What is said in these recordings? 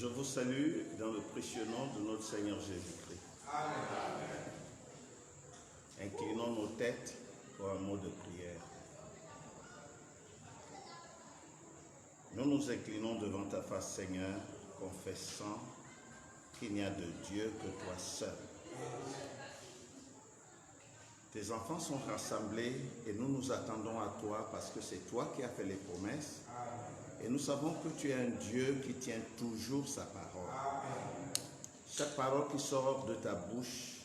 Je vous salue dans le précieux nom de notre Seigneur Jésus-Christ. Amen. Inclinons nos têtes pour un mot de prière. Nous nous inclinons devant ta face, Seigneur, confessant qu'il n'y a de Dieu que toi seul. Tes enfants sont rassemblés et nous nous attendons à toi parce que c'est toi qui as fait les promesses. Et nous savons que tu es un Dieu qui tient toujours sa parole. Chaque parole qui sort de ta bouche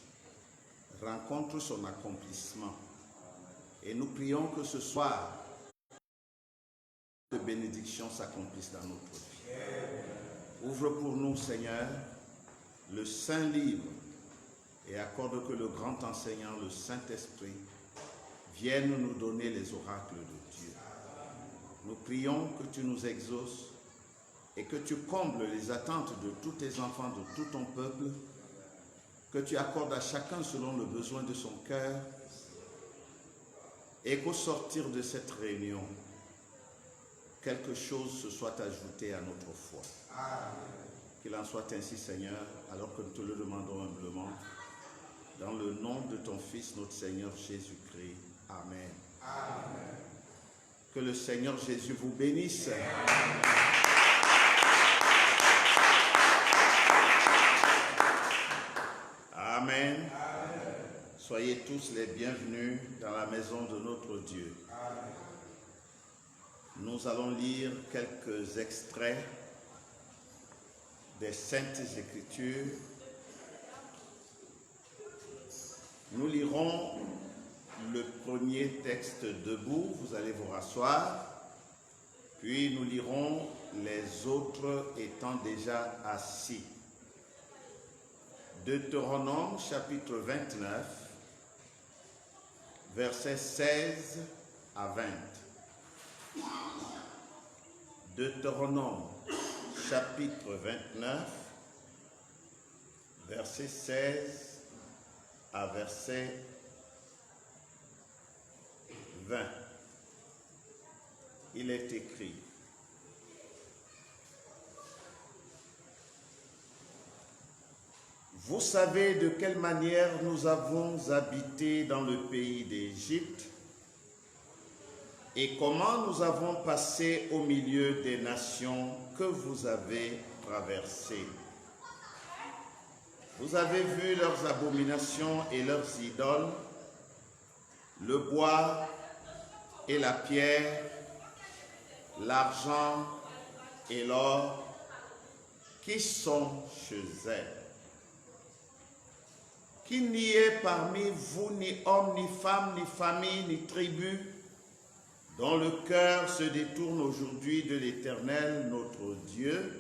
rencontre son accomplissement. Et nous prions que ce soir, que bénédictions s'accomplissent dans notre vie. Ouvre pour nous, Seigneur, le Saint Livre et accorde que le grand enseignant, le Saint-Esprit, vienne nous donner les oracles de Dieu. Nous prions que tu nous exauces et que tu combles les attentes de tous tes enfants, de tout ton peuple, que tu accordes à chacun selon le besoin de son cœur et qu'au sortir de cette réunion, quelque chose se soit ajouté à notre foi. Qu'il en soit ainsi, Seigneur, alors que nous te le demandons humblement, dans le nom de ton Fils, notre Seigneur Jésus-Christ. Amen. Amen. Que le Seigneur Jésus vous bénisse. Amen. Amen. Soyez tous les bienvenus dans la maison de notre Dieu. Amen. Nous allons lire quelques extraits des Saintes Écritures. Nous lirons le premier texte debout, vous allez vous rasseoir, puis nous lirons les autres étant déjà assis. Deutéronome chapitre 29, versets 16 à 20. Deutéronome chapitre 29, verset 16 à verset 20. Il est écrit: Vous savez de quelle manière nous avons habité dans le pays d'Égypte et comment nous avons passé au milieu des nations que vous avez traversées. Vous avez vu leurs abominations et leurs idoles, le bois et la pierre, l'argent et l'or qui sont chez elles. Qu'il n'y ait parmi vous ni homme, ni femme, ni famille, ni tribu, dont le cœur se détourne aujourd'hui de l'Éternel, notre Dieu,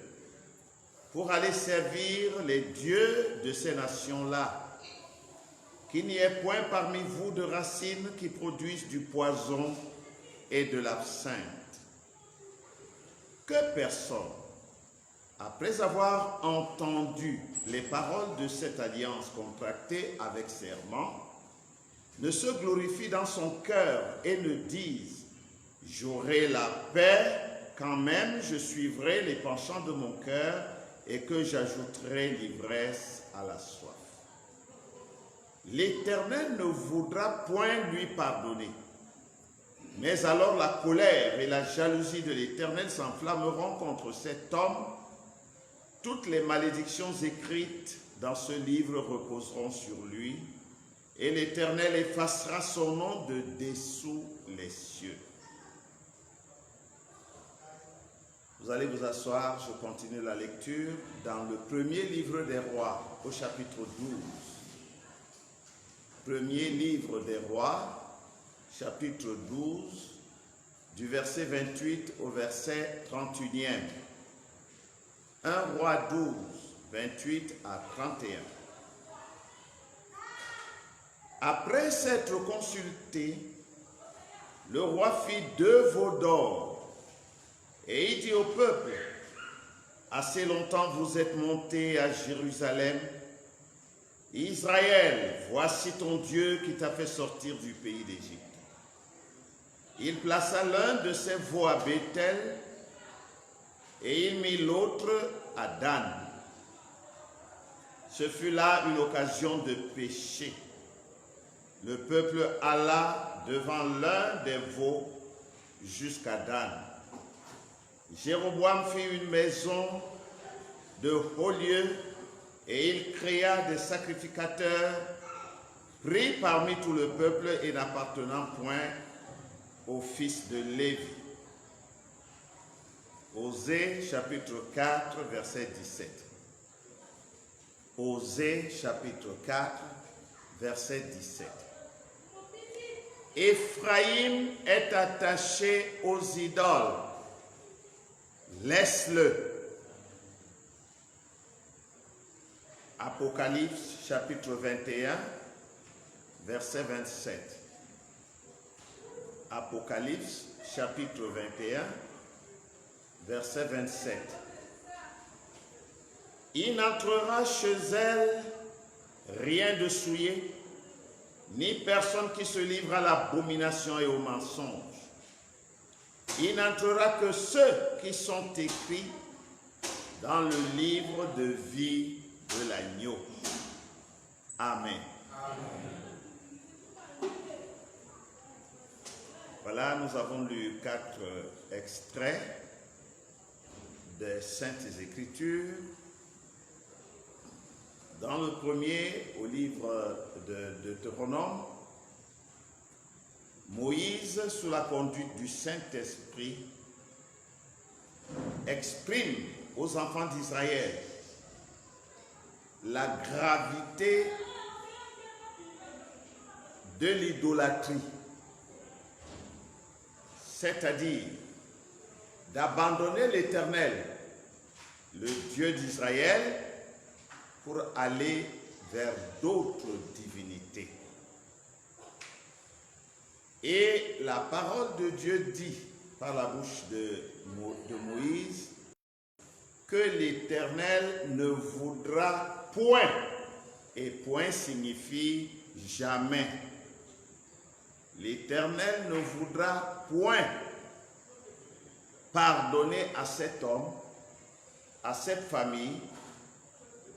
pour aller servir les dieux de ces nations-là. Qu'il n'y ait point parmi vous de racines qui produisent du poison et de l'absinthe. Que personne, après avoir entendu les paroles de cette alliance contractée avec serment, ne se glorifie dans son cœur et ne dise « J'aurai la paix quand même je suivrai les penchants de mon cœur et que j'ajouterai l'ivresse à la soif. » L'Éternel ne voudra point lui pardonner. Mais alors la colère et la jalousie de l'Éternel s'enflammeront contre cet homme. Toutes les malédictions écrites dans ce livre reposeront sur lui, et l'Éternel effacera son nom de dessous les cieux. Vous allez vous asseoir, je continue la lecture dans le premier livre des rois, au chapitre 12. Premier livre des rois, chapitre 12, du verset 28 au verset 31. 1 roi 12, 28 à 31. Après s'être consulté, le roi fit 2 veaux d'or et il dit au peuple: assez longtemps vous êtes montés à Jérusalem. Israël, voici ton Dieu qui t'a fait sortir du pays d'Égypte. Il plaça l'un de ses veaux à Béthel et il mit l'autre à Dan. Ce fut là une occasion de péché. Le peuple alla devant l'un des veaux jusqu'à Dan. Jéroboam fit une maison de haut lieu et il créa des sacrificateurs pris parmi tout le peuple et n'appartenant point aux fils de Lévi. Osée chapitre 4 verset 17. Osée chapitre 4 verset 17. Éphraïm est attaché aux idoles. Laisse-le. Apocalypse chapitre 21 verset 27. Apocalypse chapitre 21 verset 27. Il n'entrera chez elle rien de souillé, ni personne qui se livre à l'abomination et au mensonge. Il n'entrera que ceux qui sont écrits dans le livre de vie de l'agneau. Amen. Amen. Voilà, nous avons lu 4 extraits des Saintes Écritures. Dans le premier, au livre de Deutéronome, Moïse, sous la conduite du Saint-Esprit, exprime aux enfants d'Israël la gravité de l'idolâtrie, c'est-à-dire d'abandonner l'Éternel, le Dieu d'Israël, pour aller vers d'autres divinités. Et la parole de Dieu dit par la bouche de Moïse que l'Éternel ne voudra point, et point signifie jamais. L'Éternel ne voudra point pardonner à cet homme, à cette famille,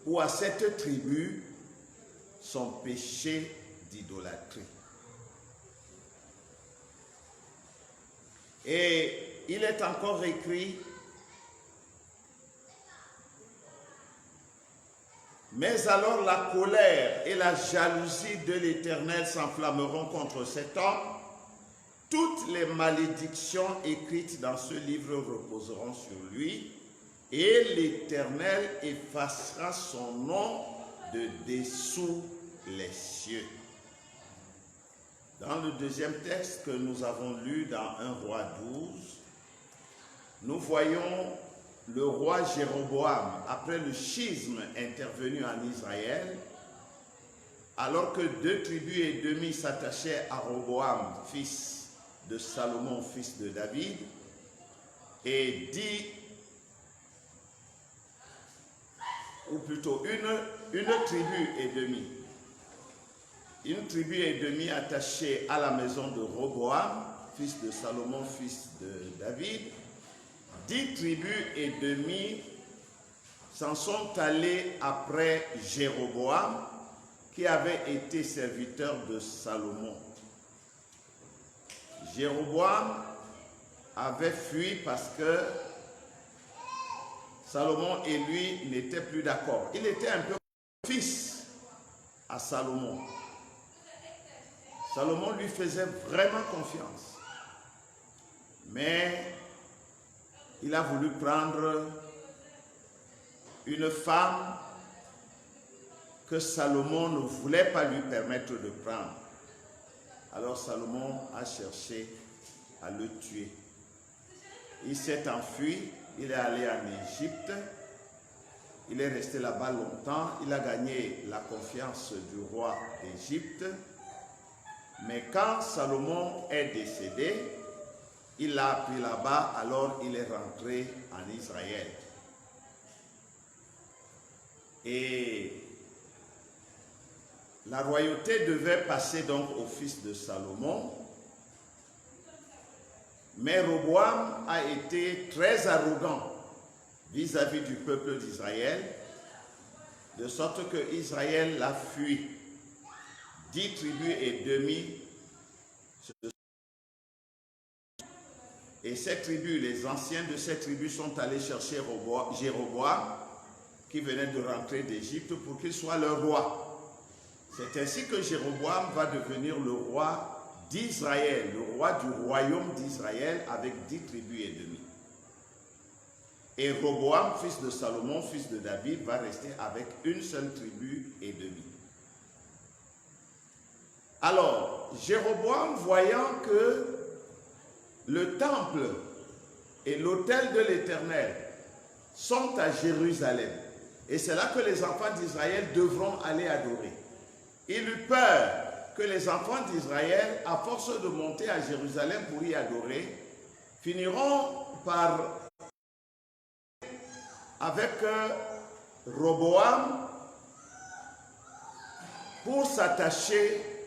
ou à cette tribu son péché d'idolâtrie. Et il est encore écrit, mais alors la colère et la jalousie de l'Éternel s'enflammeront contre cet homme. Toutes les malédictions écrites dans ce livre reposeront sur lui, et l'Éternel effacera son nom de dessous les cieux. Dans le deuxième texte que nous avons lu dans 1 Roi 12, nous voyons le roi Jéroboam, après le schisme intervenu en Israël, alors que 2 tribus et demi s'attachaient à Roboam, fils de Salomon, fils de David, et dit, ou plutôt une tribu et demie. Une tribu et demie attachée à la maison de Roboam, fils de Salomon, fils de David. 10 tribus et demie s'en sont allées après Jéroboam, qui avait été serviteur de Salomon. Jéroboam avait fui parce que Salomon et lui n'étaient plus d'accord. Il était un peu fils à Salomon. Salomon lui faisait vraiment confiance. Mais il a voulu prendre une femme que Salomon ne voulait pas lui permettre de prendre. Alors Salomon a cherché à le tuer. Il s'est enfui. Il est allé en Égypte, il est resté là-bas longtemps, il a gagné la confiance du roi d'Égypte. Mais quand Salomon est décédé, il l'a appris là-bas, alors il est rentré en Israël. Et la royauté devait passer donc au fils de Salomon. Mais Roboam a été très arrogant vis-à-vis du peuple d'Israël, de sorte que Israël l'a fui. 10 tribus et demi. Et ces tribus, les anciens de ces tribus sont allés chercher Jéroboam, qui venait de rentrer d'Égypte, pour qu'il soit leur roi. C'est ainsi que Jéroboam va devenir le roi d'Israël, le roi du royaume d'Israël avec 10 tribus et demi. Et Roboam, fils de Salomon, fils de David, va rester avec une seule tribu et demi. Alors, Jéroboam, voyant que le temple et l'autel de l'Éternel sont à Jérusalem, et c'est là que les enfants d'Israël devront aller adorer. Il eut peur que les enfants d'Israël, à force de monter à Jérusalem pour y adorer, finiront par avec Roboam pour s'attacher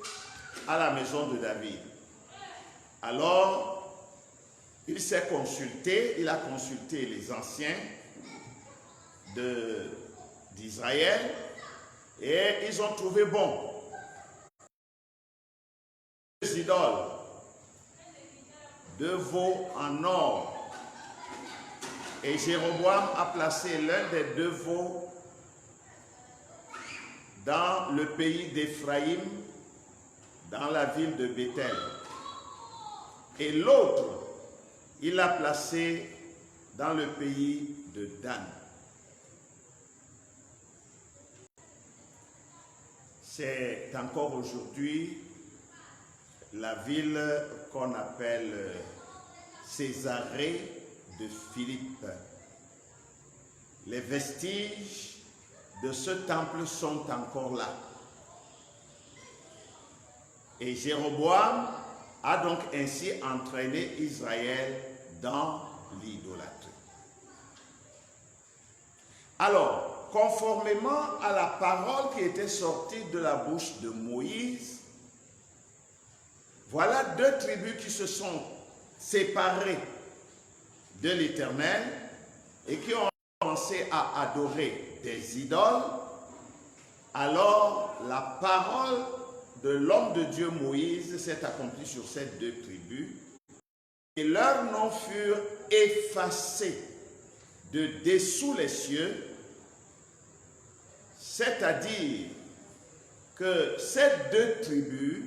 à la maison de David. Alors, il s'est consulté, il a consulté les anciens d'Israël et ils ont trouvé bon. Deux idoles, 2 veaux en or. Et Jéroboam a placé l'un des 2 veaux dans le pays d'Éphraïm, dans la ville de Béthel. Et l'autre, il l'a placé dans le pays de Dan. C'est encore aujourd'hui la ville qu'on appelle Césarée de Philippe. Les vestiges de ce temple sont encore là. Et Jéroboam a donc ainsi entraîné Israël dans l'idolâtrie. Alors, conformément à la parole qui était sortie de la bouche de Moïse, voilà 2 tribus qui se sont séparées de l'Éternel et qui ont commencé à adorer des idoles. Alors la parole de l'homme de Dieu Moïse s'est accomplie sur ces 2 tribus et leurs noms furent effacés de dessous les cieux, c'est-à-dire que ces 2 tribus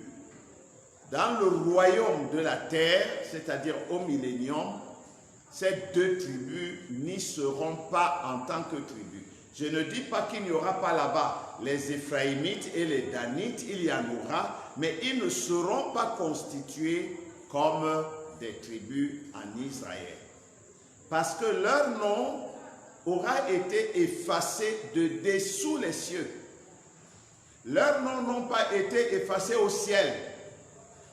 dans le royaume de la terre, c'est-à-dire au millénium, ces 2 tribus n'y seront pas en tant que tribus. Je ne dis pas qu'il n'y aura pas là-bas les Éphraïmites et les Danites, il y en aura, mais ils ne seront pas constitués comme des tribus en Israël. Parce que leur nom aura été effacé de dessous les cieux. Leurs noms n'ont pas été effacés au ciel.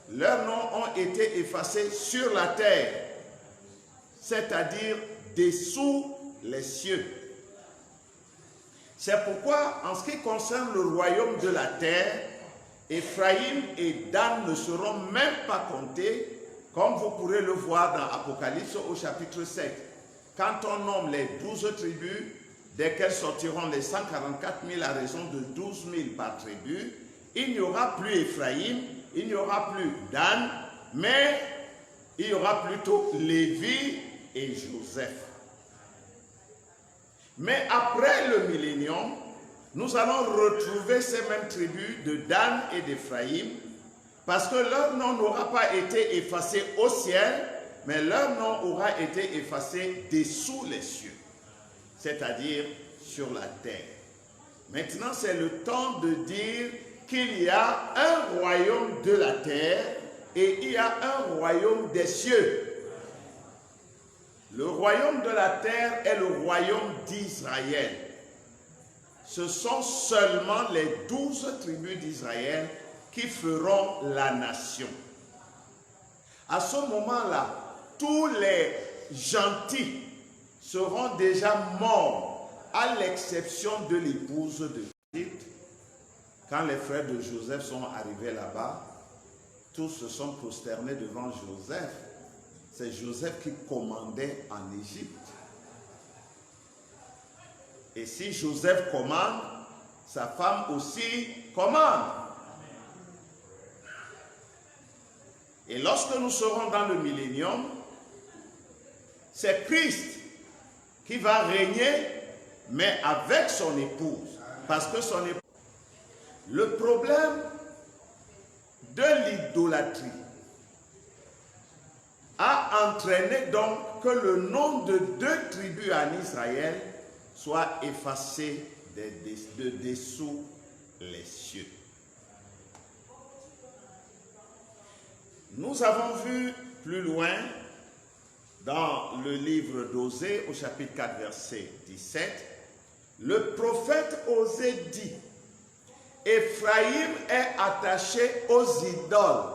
Leurs noms ont été effacés sur la terre, c'est-à-dire dessous les cieux. C'est pourquoi, en ce qui concerne le royaume de la terre, Éphraïm et Dan ne seront même pas comptés, comme vous pourrez le voir dans Apocalypse au chapitre 7. Quand on nomme les 12 tribus, desquelles sortiront les 144 000 à raison de 12 000 par tribu, il n'y aura plus Éphraïm, il n'y aura plus Dan, mais il y aura plutôt Lévi et Joseph. Mais après le millénium, nous allons retrouver ces mêmes tribus de Dan et d'Éphraïm, parce que leur nom n'aura pas été effacé au ciel, mais leur nom aura été effacé dessous les cieux, c'est-à-dire sur la terre. Maintenant, c'est le temps de dire qu'il y a un royaume de la terre et il y a un royaume des cieux. Le royaume de la terre est le royaume d'Israël. Ce sont seulement les 12 tribus d'Israël qui feront la nation. À ce moment-là, tous les gentils seront déjà morts, à l'exception de l'épouse de Philippe. Quand les frères de Joseph sont arrivés là-bas, tous se sont prosternés devant Joseph. C'est Joseph qui commandait en Égypte. Et si Joseph commande, sa femme aussi commande. Et lorsque nous serons dans le millénium, c'est Christ qui va régner, mais avec son épouse. Parce que son épouse... Le problème de l'idolâtrie a entraîné donc que le nom de 2 tribus en Israël soit effacé de dessous les cieux. Nous avons vu plus loin dans le livre d'Osée au chapitre 4 verset 17, le prophète Osée dit: Éphraïm est attaché aux idoles.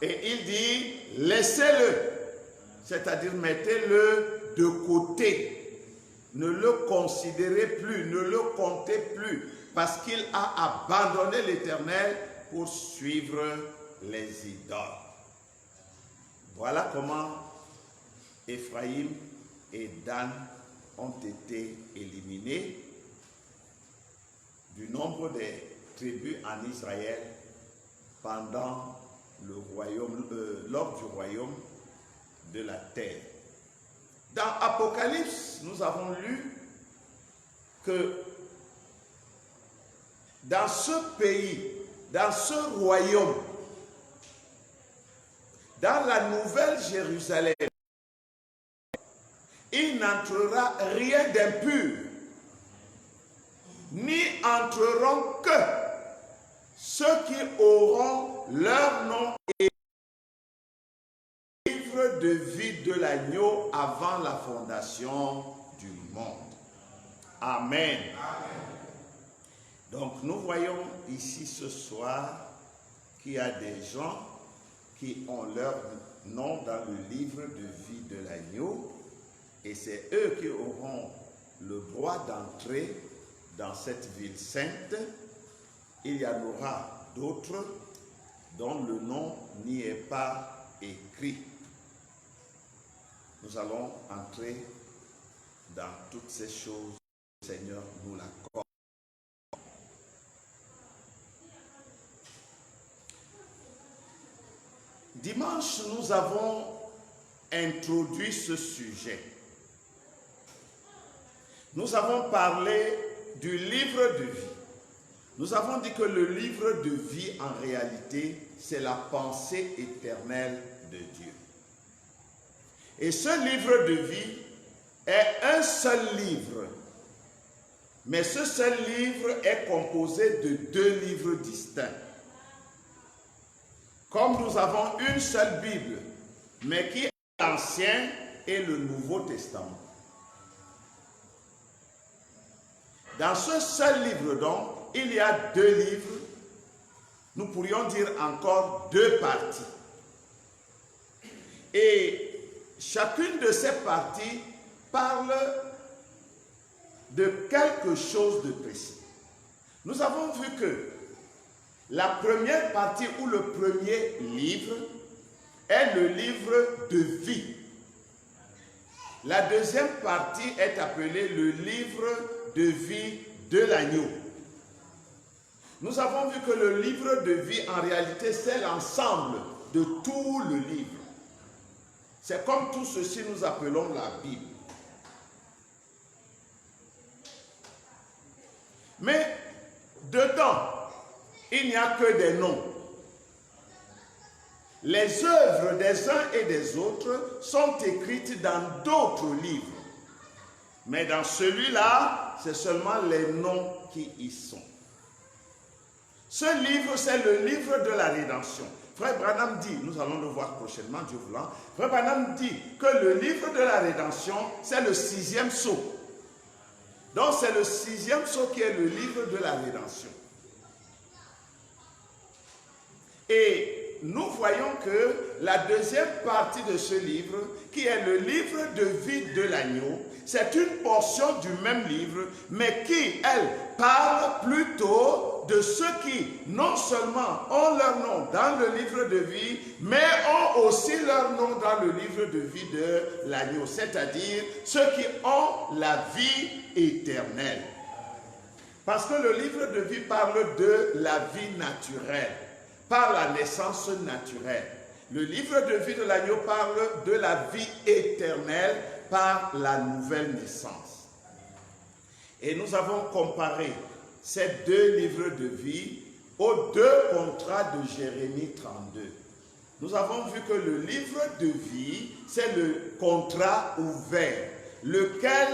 Et il dit, laissez-le, c'est-à-dire mettez-le de côté. Ne le considérez plus, ne le comptez plus, parce qu'il a abandonné l'Éternel pour suivre les idoles. Voilà comment Éphraïm et Dan ont été éliminés du nombre des tribus en Israël pendant le royaume, lors du royaume de la terre. Dans Apocalypse, nous avons lu que dans ce pays, dans ce royaume, dans la nouvelle Jérusalem, il n'entrera rien d'impur, ni entreront que ceux qui auront leur nom et le livre de vie de l'agneau avant la fondation du monde. Amen. Donc nous voyons ici ce soir qu'il y a des gens qui ont leur nom dans le livre de vie de l'agneau, et c'est eux qui auront le droit d'entrer dans cette ville sainte. Il y en aura d'autres dont le nom n'y est pas écrit. Nous allons entrer dans toutes ces choses. Le Seigneur nous l'accorde. Dimanche, nous avons introduit ce sujet. Nous avons parlé du livre de vie. Nous avons dit que le livre de vie, en réalité, c'est la pensée éternelle de Dieu. Et ce livre de vie est un seul livre. Mais ce seul livre est composé de 2 livres distincts. Comme nous avons une seule Bible, mais qui est l'Ancien et le Nouveau Testament. Dans ce seul livre donc, il y a 2 livres, nous pourrions dire encore 2 parties. Et chacune de ces parties parle de quelque chose de précis. Nous avons vu que la première partie ou le premier livre est le livre de vie. La deuxième partie est appelée le livre de vie de l'agneau. Nous avons vu que le livre de vie, en réalité, c'est l'ensemble de tout le livre. C'est comme tout ceci nous appelons la Bible. Mais dedans, il n'y a que des noms. Les œuvres des uns et des autres sont écrites dans d'autres livres. Mais dans celui-là, c'est seulement les noms qui y sont. Ce livre, c'est le livre de la rédemption. Frère Branham dit, nous allons le voir prochainement, Dieu voulant, Frère Branham dit que le livre de la rédemption, c'est le 6e sceau. Donc c'est le 6e sceau qui est le livre de la rédemption. Et nous voyons que la deuxième partie de ce livre, qui est le livre de vie de l'agneau, c'est une portion du même livre, mais qui, elle, parle plutôt de ceux qui, non seulement ont leur nom dans le livre de vie, mais ont aussi leur nom dans le livre de vie de l'agneau, c'est-à-dire ceux qui ont la vie éternelle. Parce que le livre de vie parle de la vie naturelle, par la naissance naturelle. Le livre de vie de l'agneau parle de la vie éternelle par la nouvelle naissance. Et nous avons comparé ces deux livres de vie aux deux contrats de Jérémie 32. Nous avons vu que le livre de vie, c'est le contrat ouvert, lequel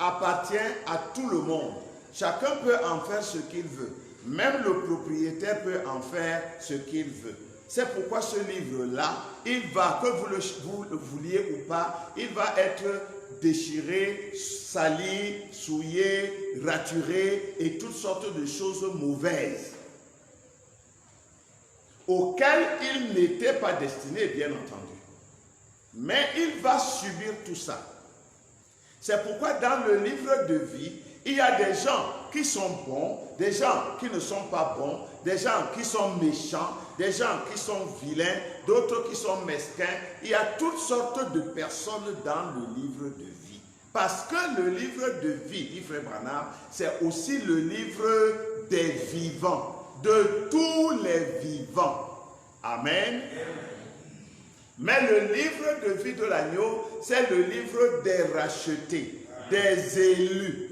appartient à tout le monde. Chacun peut en faire ce qu'il veut. Même le propriétaire peut en faire ce qu'il veut. C'est pourquoi ce livre-là, il va, que vous le vouliez ou pas, il va être déchiré, sali, souillé, raturé et toutes sortes de choses mauvaises auxquelles il n'était pas destiné, bien entendu. Mais il va subir tout ça. C'est pourquoi dans le livre de vie, il y a des gens qui sont bons, des gens qui ne sont pas bons, des gens qui sont méchants, des gens qui sont vilains, d'autres qui sont mesquins. Il y a toutes sortes de personnes dans le livre de vie. Parce que le livre de vie, dit Frère Branham, c'est aussi le livre des vivants, de tous les vivants. Amen. Mais le livre de vie de l'agneau, c'est le livre des rachetés, des élus.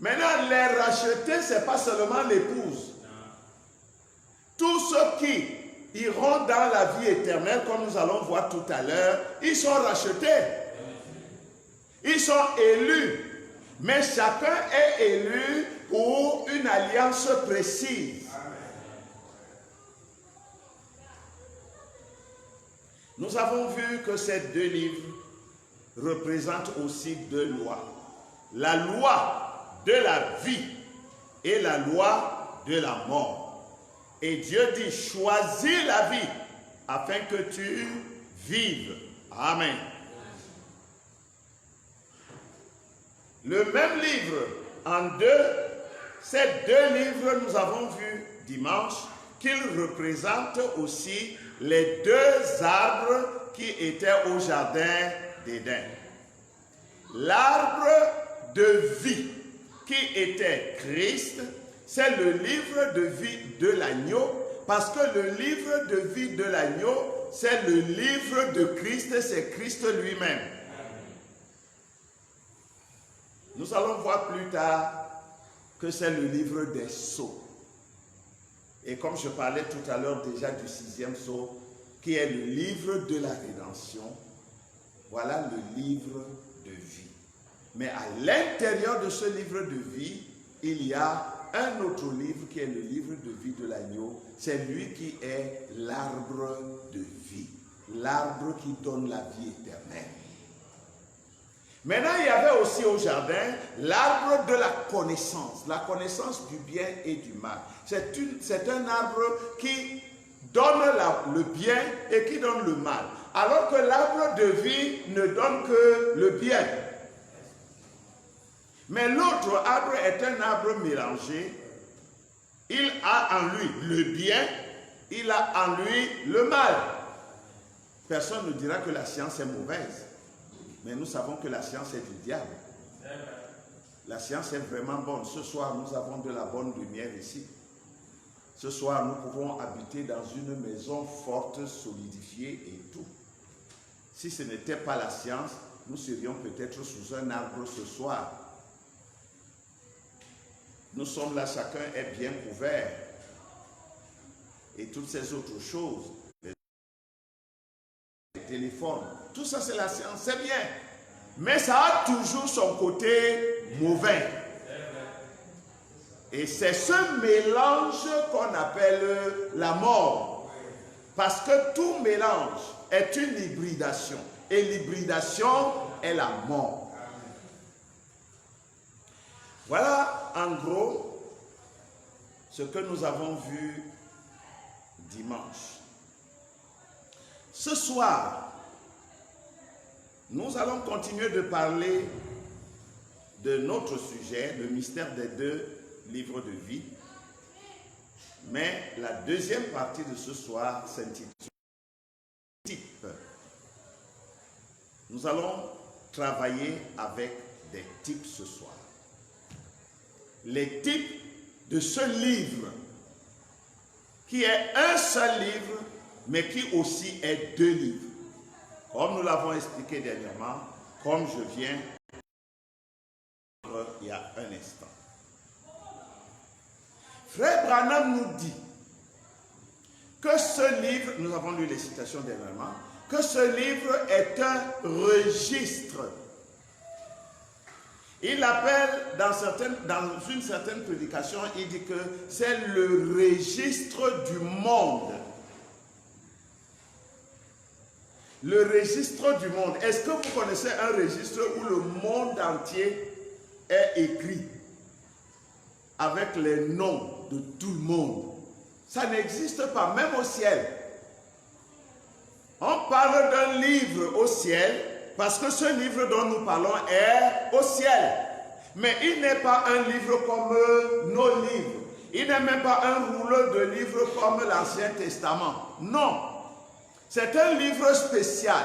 Maintenant, les rachetés, ce n'est pas seulement l'épouse. Tous ceux qui iront dans la vie éternelle, comme nous allons voir tout à l'heure, ils sont rachetés. Ils sont élus. Mais chacun est élu pour une alliance précise. Nous avons vu que ces deux livres représentent aussi deux lois. La loi de la vie et la loi de la mort. Et Dieu dit, choisis la vie afin que tu vives. Amen. Le même livre en deux, ces deux livres, nous avons vu dimanche qu'ils représentent aussi les deux arbres qui étaient au jardin d'Éden. L'arbre de vie qui était Christ, c'est le livre de vie de l'agneau, parce que le livre de vie de l'agneau, c'est le livre de Christ, c'est Christ lui-même. Nous allons voir plus tard que c'est le livre des sceaux. Et comme je parlais tout à l'heure déjà du 6e sceau, qui est le livre de la rédemption, voilà le livre de vie. Mais à l'intérieur de ce livre de vie, il y a un autre livre qui est le livre de vie de l'agneau. C'est lui qui est l'arbre de vie, l'arbre qui donne la vie éternelle. Maintenant, il y avait aussi au jardin l'arbre de la connaissance du bien et du mal. C'est un arbre qui donne le bien et qui donne le mal. Alors que l'arbre de vie ne donne que le bien. Mais l'autre arbre est un arbre mélangé. Il a en lui le bien, il a en lui le mal. Personne ne dira que la science est mauvaise. Mais nous savons que la science est du diable. La science est vraiment bonne. Ce soir, nous avons de la bonne lumière ici. Ce soir, nous pouvons habiter dans une maison forte, solidifiée et tout. Si ce n'était pas la science, nous serions peut-être sous un arbre ce soir. Nous sommes là, chacun est bien couvert. Et toutes ces autres choses, les téléphones, tout ça c'est la science, c'est bien. Mais ça a toujours son côté mauvais. Et c'est ce mélange qu'on appelle la mort. Parce que tout mélange est une hybridation. Et l'hybridation est la mort. Voilà en gros ce que nous avons vu dimanche. Ce soir, nous allons continuer de parler de notre sujet, le mystère des 2 livres de vie. Mais la deuxième partie de ce soir s'intitule Types. Nous allons travailler avec des types ce soir. Les types de ce livre, qui est un seul livre, mais qui aussi est 2 livres. Comme nous l'avons expliqué dernièrement, comme je viens il y a un instant. Frère Branham nous dit que ce livre, nous avons lu les citations dernièrement, que ce livre est un registre. Il appelle dans une certaine prédication, il dit que c'est le registre du monde. Le registre du monde. Est-ce que vous connaissez un registre où le monde entier est écrit avec les noms de tout le monde? Ça n'existe pas, même au ciel. On parle d'un livre au ciel parce que ce livre dont nous parlons est au ciel. Mais il n'est pas un livre comme nos livres. Il n'est même pas un rouleau de livres comme l'Ancien Testament. Non. C'est un livre spécial.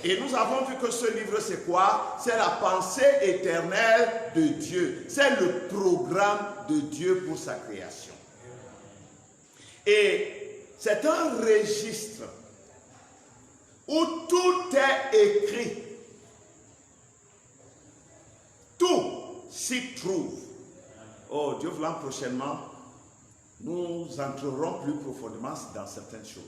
Et nous avons vu que ce livre, c'est quoi? C'est la pensée éternelle de Dieu. C'est le programme de Dieu pour sa création. Et c'est un registre où tout est écrit. Tout s'y trouve. Oh, Dieu voulant, prochainement, nous entrerons plus profondément dans certaines choses.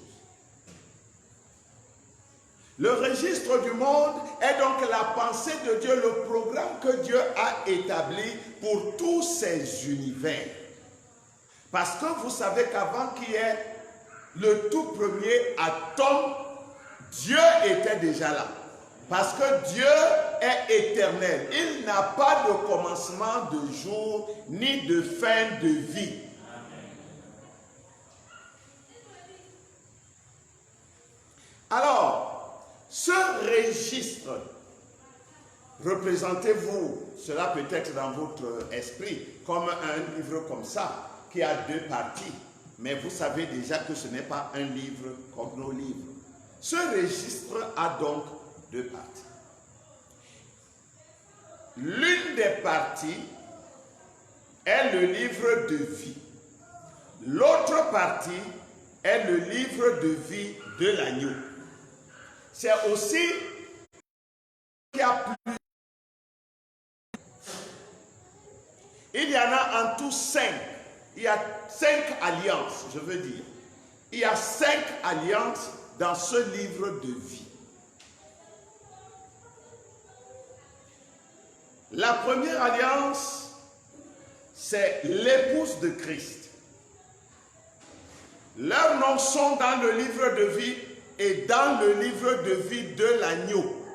Le registre du monde est donc la pensée de Dieu, le programme que Dieu a établi pour tous ces univers. Parce que vous savez qu'avant qu'il y ait le tout premier atome, Dieu était déjà là. Parce que Dieu est éternel. Il n'a pas de commencement de jour ni de fin de vie. Alors, ce registre, représentez-vous cela peut-être dans votre esprit comme un livre comme ça, qui a 2 parties. Mais vous savez déjà que ce n'est pas un livre comme nos livres. Ce registre a donc 2 parties. L'une des parties est le livre de vie. L'autre partie est le livre de vie de l'agneau. C'est aussi qu'il y a plus. Il y en a en tout 5. Il y a 5 alliances, je veux dire. Il y a 5 alliances dans ce livre de vie. La première alliance, c'est l'épouse de Christ. Leurs noms sont dans le livre de vie et dans le livre de vie de l'agneau.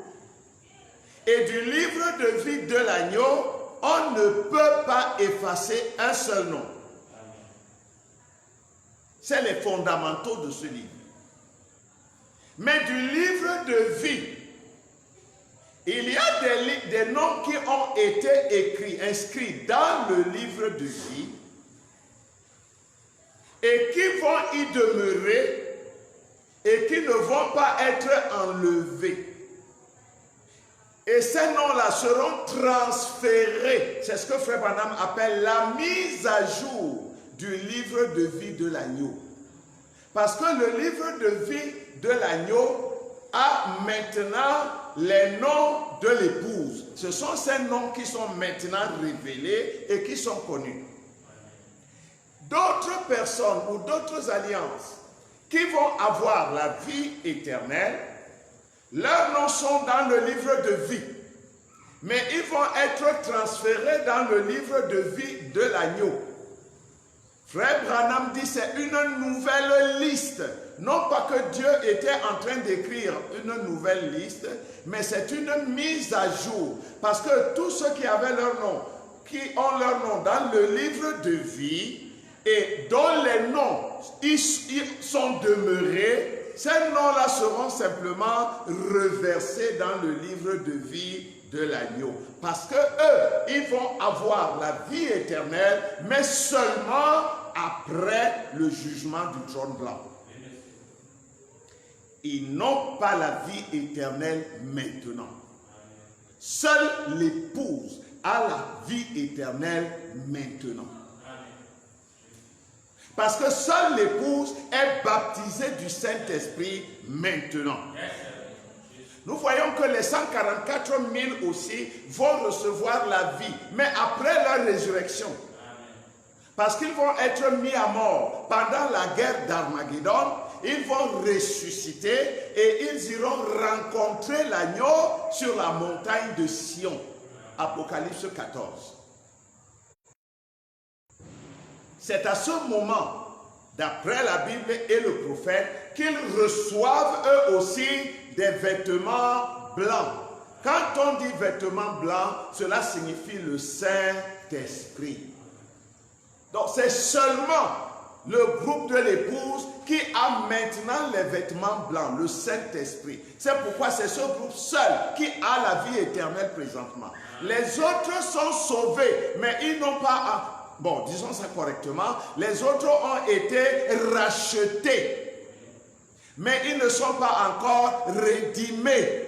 Et du livre de vie de l'agneau, on ne peut pas effacer un seul nom. C'est les fondamentaux de ce livre. Mais du livre de vie, il y a des noms qui ont été inscrits dans le livre de vie et qui vont y demeurer et qui ne vont pas être enlevés. Et ces noms-là seront transférés. C'est ce que Frère Branham appelle la mise à jour du livre de vie de l'agneau. Parce que le livre de vie de l'agneau a maintenant les noms de l'épouse. Ce sont ces noms qui sont maintenant révélés et qui sont connus. D'autres personnes ou d'autres alliances qui vont avoir la vie éternelle, leurs noms sont dans le livre de vie, mais ils vont être transférés dans le livre de vie de l'agneau. Frère Branham dit c'est une nouvelle liste. Non pas que Dieu était en train d'écrire une nouvelle liste, mais c'est une mise à jour. Parce que tous ceux qui avaient leur nom, qui ont leur nom dans le livre de vie, et dont les noms ils sont demeurés, ces noms-là seront simplement reversés dans le livre de vie de l'agneau. Parce que eux, ils vont avoir la vie éternelle, mais seulement après le jugement du trône blanc. Ils n'ont pas la vie éternelle maintenant. Seule l'épouse a la vie éternelle maintenant. Parce que seule l'épouse est baptisée du Saint-Esprit maintenant. Nous voyons que les 144 000 aussi vont recevoir la vie, mais après leur résurrection. Parce qu'ils vont être mis à mort pendant la guerre d'Armageddon, ils vont ressusciter et ils iront rencontrer l'agneau sur la montagne de Sion. Apocalypse 14. C'est à ce moment, d'après la Bible et le prophète, qu'ils reçoivent eux aussi des vêtements blancs. Quand on dit vêtements blancs, cela signifie le Saint-Esprit. Donc c'est seulement le groupe de l'épouse qui a maintenant les vêtements blancs, le Saint-Esprit. C'est pourquoi c'est ce groupe seul qui a la vie éternelle présentement. Les autres sont sauvés, mais ils n'ont pas... Bon, disons ça correctement. Les autres ont été rachetés, mais ils ne sont pas encore rédimés.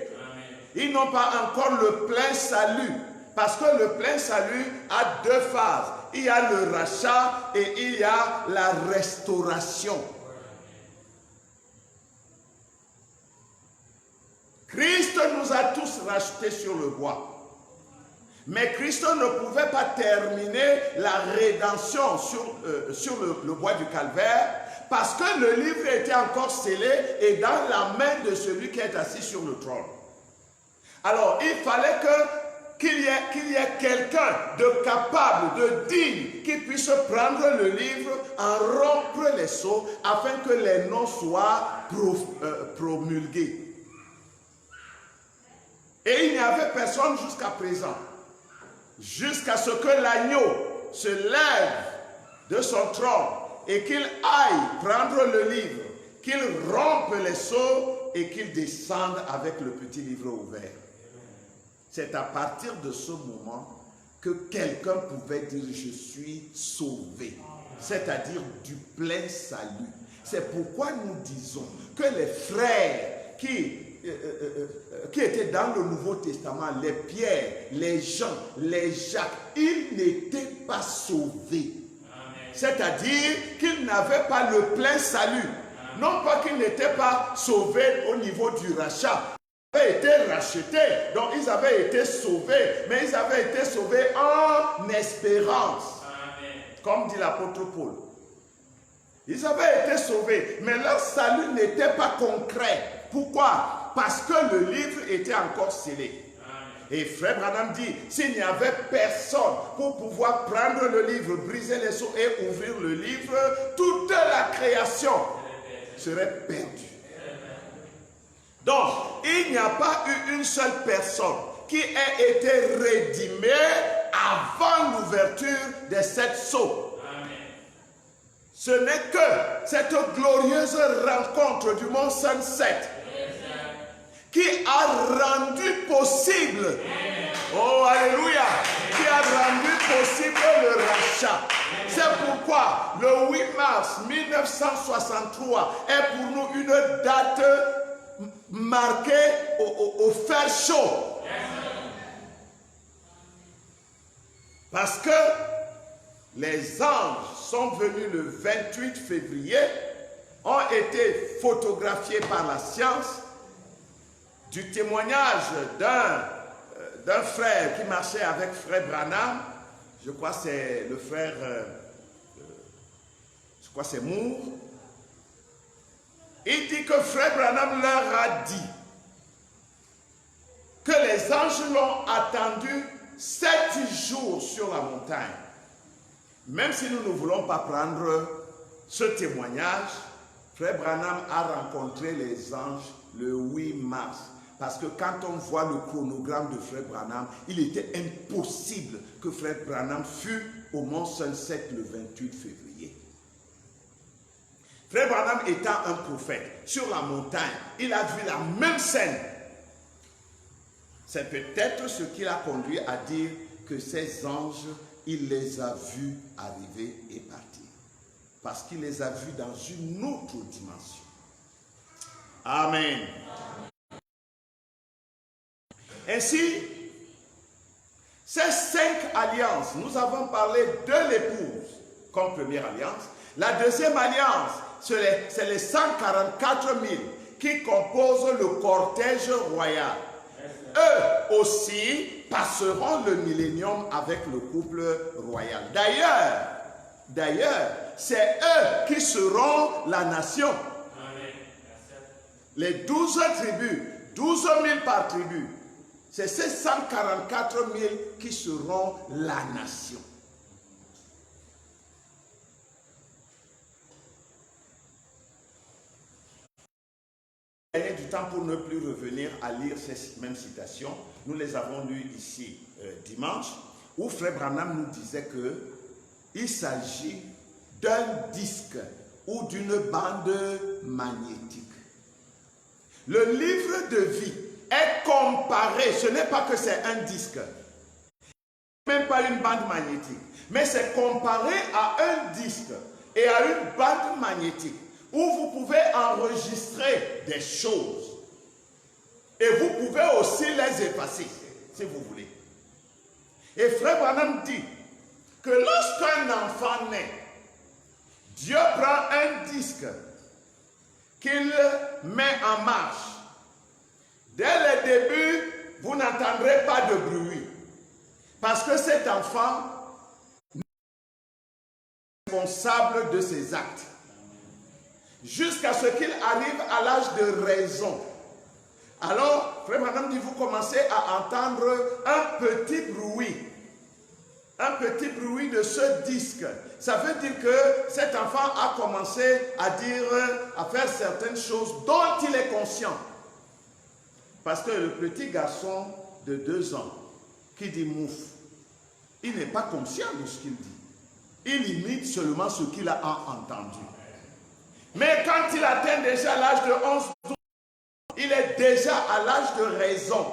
Ils n'ont pas encore le plein salut. Parce que le plein salut a deux phases. Il y a le rachat et il y a la restauration. Christ nous a tous rachetés sur le bois. Mais Christ ne pouvait pas terminer la rédemption sur le bois du calvaire parce que le livre était encore scellé et dans la main de celui qui est assis sur le trône. Alors, il fallait qu'il y ait quelqu'un de capable, de digne, qui puisse prendre le livre, en rompre les sceaux, afin que les noms soient promulgués. Et il n'y avait personne jusqu'à présent. Jusqu'à ce que l'agneau se lève de son trône et qu'il aille prendre le livre, qu'il rompe les sceaux et qu'il descende avec le petit livre ouvert. C'est à partir de ce moment que quelqu'un pouvait dire « je suis sauvé », c'est-à-dire du plein salut. C'est pourquoi nous disons que les frères qui étaient dans le Nouveau Testament, les Pierre, les Jean, les Jacques, ils n'étaient pas sauvés. C'est-à-dire qu'ils n'avaient pas le plein salut. Non pas qu'ils n'étaient pas sauvés au niveau du rachat. Ils avaient été rachetés, donc ils avaient été sauvés, mais ils avaient été sauvés en espérance. Comme dit l'apôtre Paul. Ils avaient été sauvés, mais leur salut n'était pas concret. Pourquoi? Parce que le livre était encore scellé. Et Frère Branham dit, s'il n'y avait personne pour pouvoir prendre le livre, briser les sceaux et ouvrir le livre, toute la création serait perdue. Donc, il n'y a pas eu une seule personne qui ait été rédimée avant l'ouverture des 7 sceaux. Ce n'est que cette glorieuse rencontre du mont Sunset qui a rendu possible, oh alléluia, qui a rendu possible le rachat. C'est pourquoi le 8 mars 1963 est pour nous une date marquée au fer chaud. Parce que les anges sont venus le 28 février, ont été photographiés par la science, du témoignage d'un frère qui marchait avec Frère Branham, je crois que c'est le frère, je crois que c'est Moore. Il dit que Frère Branham leur a dit que les anges l'ont attendu 7 jours sur la montagne. Même si nous ne voulons pas prendre ce témoignage, Frère Branham a rencontré les anges le 8 mars. Parce que quand on voit le chronogramme de Frère Branham, il était impossible que Frère Branham fût au mont Sunset le 28 février. Frère Branham étant un prophète, sur la montagne, il a vu la même scène. C'est peut-être ce qui l'a conduit à dire que ces anges, il les a vus arriver et partir. Parce qu'il les a vus dans une autre dimension. Amen. Ainsi, ces 5 alliances, nous avons parlé de l'épouse comme première alliance. La deuxième alliance, c'est les 144 000 qui composent le cortège royal. Eux aussi passeront le millénium avec le couple royal. D'ailleurs, c'est eux qui seront la nation. Les 12 tribus, 12 000 par tribu, c'est ces 144 000 qui seront la nation. Gagner du temps pour ne plus revenir à lire ces mêmes citations. Nous les avons lues ici dimanche, où Frère Branham nous disait qu'il s'agit d'un disque ou d'une bande magnétique. Le livre de vie est comparé, ce n'est pas que c'est un disque, même pas une bande magnétique, mais c'est comparé à un disque et à une bande magnétique, où vous pouvez enregistrer des choses. Et vous pouvez aussi les effacer, si vous voulez. Et Frère Branham dit que lorsqu'un enfant naît, Dieu prend un disque qu'il met en marche. Dès le début, vous n'entendrez pas de bruit. Parce que cet enfant est responsable de ses actes. Jusqu'à ce qu'il arrive à l'âge de raison. Alors, Frère Branham dit, vous commencez à entendre un petit bruit. Un petit bruit de ce disque. Ça veut dire que cet enfant a commencé à dire, à faire certaines choses dont il est conscient. Parce que le petit garçon de 2 ans qui dit mouf, il n'est pas conscient de ce qu'il dit. Il imite seulement ce qu'il a entendu. Mais quand il atteint déjà l'âge de 11 ans, il est déjà à l'âge de raison.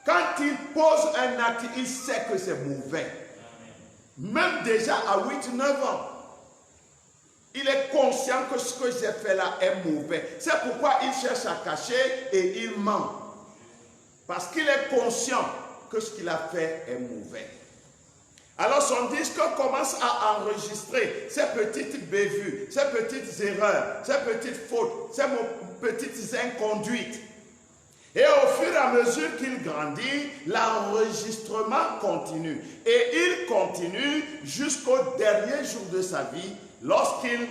Quand il pose un acte, il sait que c'est mauvais. Même déjà à 8-9 ans, il est conscient que ce que j'ai fait là est mauvais. C'est pourquoi il cherche à cacher et il ment. Parce qu'il est conscient que ce qu'il a fait est mauvais. Alors son disque commence à enregistrer ces petites bévues, ces petites erreurs, ces petites fautes, ces petites inconduites. Et au fur et à mesure qu'il grandit, l'enregistrement continue. Et il continue jusqu'au dernier jour de sa vie. Lorsqu'il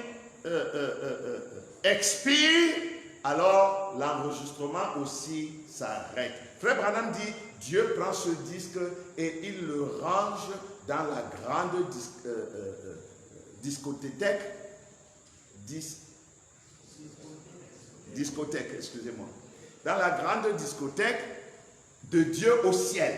expire, alors l'enregistrement aussi s'arrête. Frère Branham dit, Dieu prend ce disque et il le range dans la grande discothèque, excusez-moi, dans la grande discothèque de Dieu au ciel.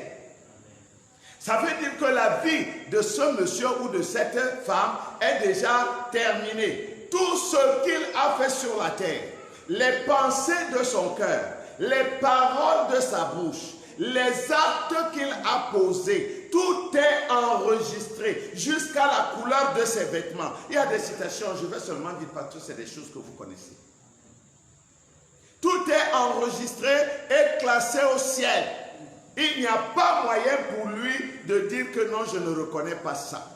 Ça veut dire que la vie de ce monsieur ou de cette femme est déjà terminée. Tout ce qu'il a fait sur la terre, les pensées de son cœur, les paroles de sa bouche, les actes qu'il a posés, tout est enregistré jusqu'à la couleur de ses vêtements. Il y a des citations, je vais seulement dire parce que c'est des choses que vous connaissez. Tout est enregistré et classé au ciel. Il n'y a pas moyen pour lui de dire que non, je ne reconnais pas ça.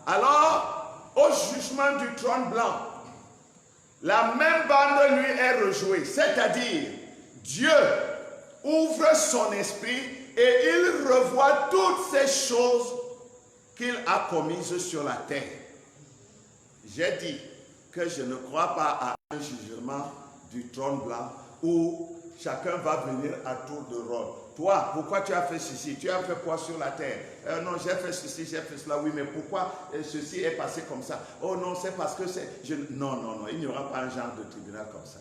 Alors, au jugement du trône blanc, la même bande lui est rejouée. C'est-à-dire, Dieu ouvre son esprit et il revoit toutes ces choses qu'il a commises sur la terre. J'ai dit que je ne crois pas à un jugement du trône blanc où chacun va venir à tour de rôle. Toi, pourquoi tu as fait ceci? Tu as fait quoi sur la terre? Non, j'ai fait ceci, j'ai fait cela. Oui, mais pourquoi ceci est passé comme ça? Oh non, c'est parce que c'est... Non, il n'y aura pas un genre de tribunal comme ça.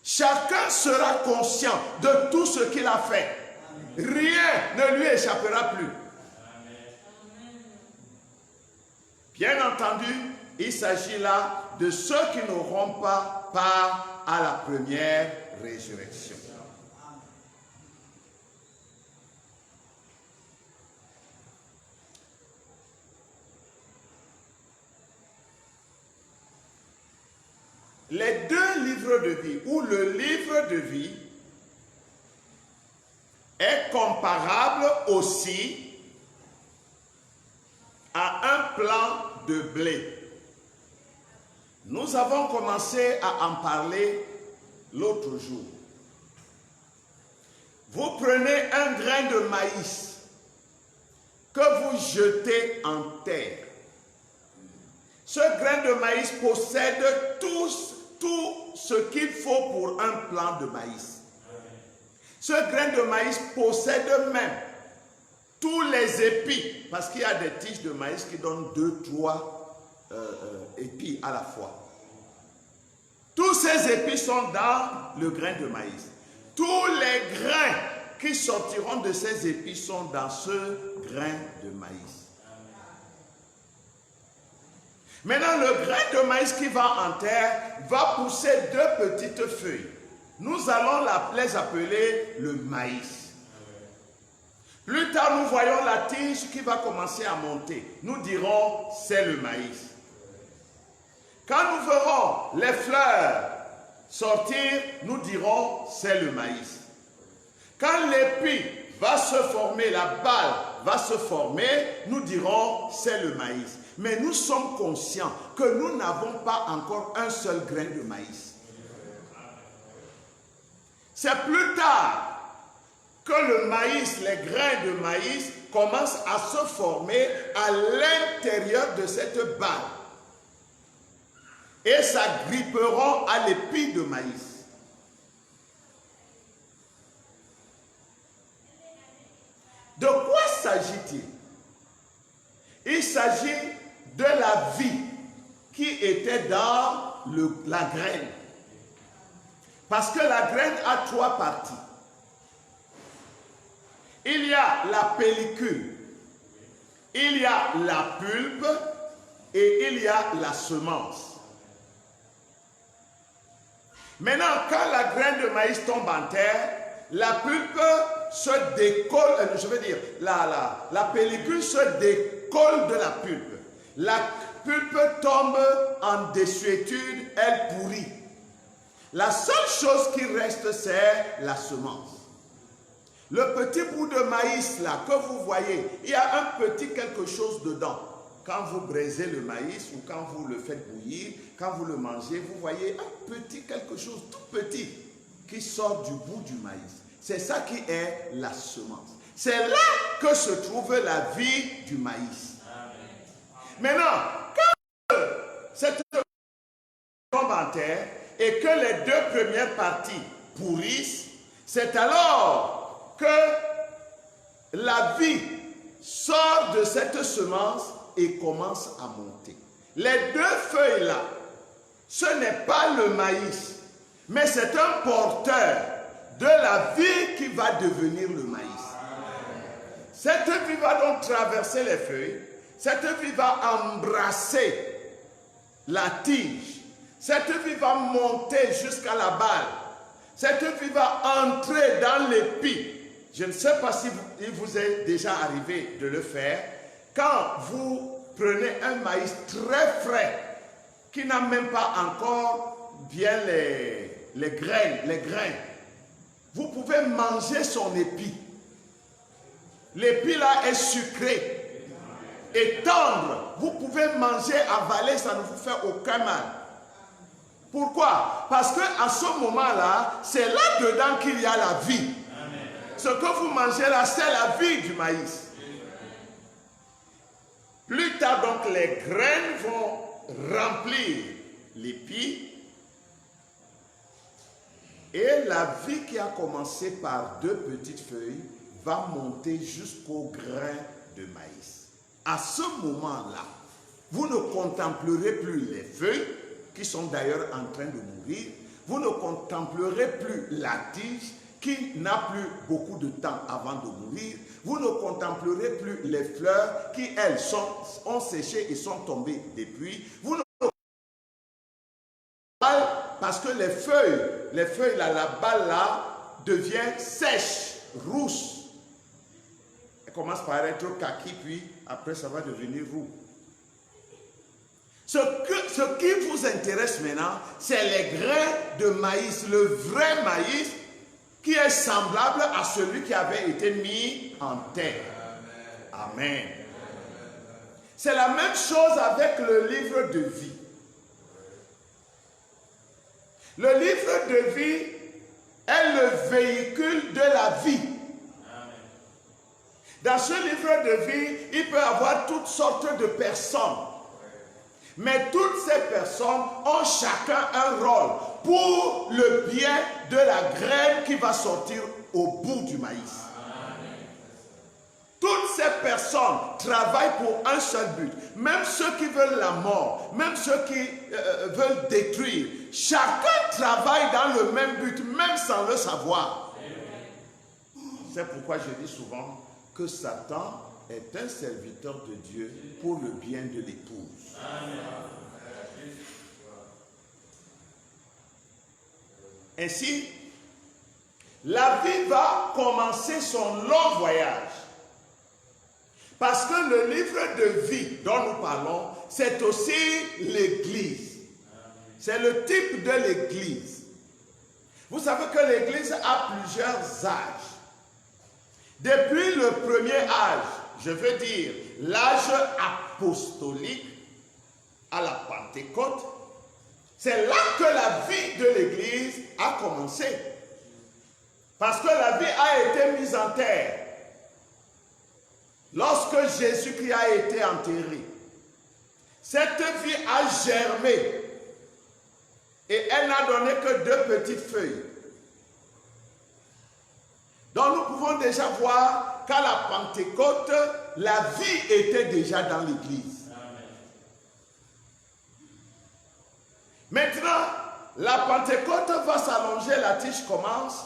Chacun sera conscient de tout ce qu'il a fait. Rien ne lui échappera plus. Bien entendu, Il s'agit là de ceux qui n'auront pas part à la première résurrection. Les deux livres de vie, ou le livre de vie, est comparable aussi à un plant de blé. Nous avons commencé à en parler l'autre jour. Vous prenez un grain de maïs que vous jetez en terre. Ce grain de maïs possède tout ce qu'il faut pour un plant de maïs. Ce grain de maïs possède même tous les épis, parce qu'il y a des tiges de maïs qui donnent 2-3 épis à la fois. Tous ces épis sont dans le grain de maïs. Tous les grains qui sortiront de ces épis sont dans ce grain de maïs. Maintenant, le grain de maïs qui va en terre va pousser deux petites feuilles. Nous allons les appeler le maïs. Plus tard, nous voyons la tige qui va commencer à monter. Nous dirons, c'est le maïs. Quand nous verrons les fleurs sortir, nous dirons, c'est le maïs. Quand l'épi va se former, la balle va se former, nous dirons, c'est le maïs. Mais nous sommes conscients que nous n'avons pas encore un seul grain de maïs. C'est plus tard que le maïs, les grains de maïs commencent à se former à l'intérieur de cette balle. Et s'agripperont à l'épi de maïs. De quoi s'agit-il? Il s'agit de la vie qui était dans la graine. Parce que la graine a trois parties. Il y a la pellicule, il y a la pulpe et il y a la semence. Maintenant, quand la graine de maïs tombe en terre, la pulpe se décolle, la pellicule se décolle de la pulpe. La pulpe tombe en désuétude, elle pourrit. La seule chose qui reste, c'est la semence. Le petit bout de maïs là que vous voyez, il y a un petit quelque chose dedans. Quand vous braisez le maïs ou quand vous le faites bouillir, quand vous le mangez, vous voyez un petit quelque chose tout petit qui sort du bout du maïs. C'est ça qui est la semence. C'est là que se trouve la vie du maïs. Maintenant, quand cette tombe en terre et que les deux premières parties pourrissent, c'est alors que la vie sort de cette semence et commence à monter. Les deux feuilles là, ce n'est pas le maïs, mais c'est un porteur de la vie qui va devenir le maïs. Cette vie va donc traverser les feuilles, cette vie va embrasser la tige, cette vie va monter jusqu'à la balle, cette vie va entrer dans l'épi. Je ne sais pas si il vous est déjà arrivé de le faire. Quand vous prenez un maïs très frais, qui n'a même pas encore bien les grains, vous pouvez manger son épi. L'épi là est sucré et tendre. Vous pouvez manger, avaler, ça ne vous fait aucun mal. Pourquoi? Parce qu'à ce moment-là, c'est là-dedans qu'il y a la vie. Ce que vous mangez là, c'est la vie du maïs. Plus tard, donc, les graines vont remplir l'épi. Et la vie qui a commencé par deux petites feuilles va monter jusqu'au grain de maïs. À ce moment-là, vous ne contemplerez plus les feuilles, qui sont d'ailleurs en train de mourir. Vous ne contemplerez plus la tige, qui n'a plus beaucoup de temps avant de mourir. Vous ne contemplerez plus les fleurs qui, elles, ont séché et sont tombées depuis. Vous ne parce que les feuilles là, la balle là, devient sèche, rousse. Elle commence par être kaki, puis après ça va devenir roux. Ce qui vous intéresse maintenant, c'est les grains de maïs, le vrai maïs qui est semblable à celui qui avait été mis en terre. Amen. C'est la même chose avec le livre de vie. Le livre de vie est le véhicule de la vie. Dans ce livre de vie, il peut y avoir toutes sortes de personnes. Mais toutes ces personnes ont chacun un rôle pour le bien de la graine qui va sortir au bout du maïs. Toutes ces personnes travaillent pour un seul but. Même ceux qui veulent la mort, même ceux qui veulent détruire, chacun travaille dans le même but, même sans le savoir. C'est pourquoi je dis souvent que Satan est un serviteur de Dieu pour le bien de l'épouse. Ainsi, la vie va commencer son long voyage. Parce que le livre de vie dont nous parlons, c'est aussi l'Église. C'est le type de l'Église. Vous savez que l'Église a plusieurs âges. Depuis le premier âge, je veux dire l'âge apostolique à la Pentecôte, c'est là que la vie de l'Église a commencé. Parce que la vie a été mise en terre. Lorsque Jésus-Christ a été enterré, cette vie a germé et elle n'a donné que 2 petites feuilles. Donc nous pouvons déjà voir qu'à la Pentecôte, la vie était déjà dans l'Église. Maintenant, la Pentecôte va s'allonger, la tige commence.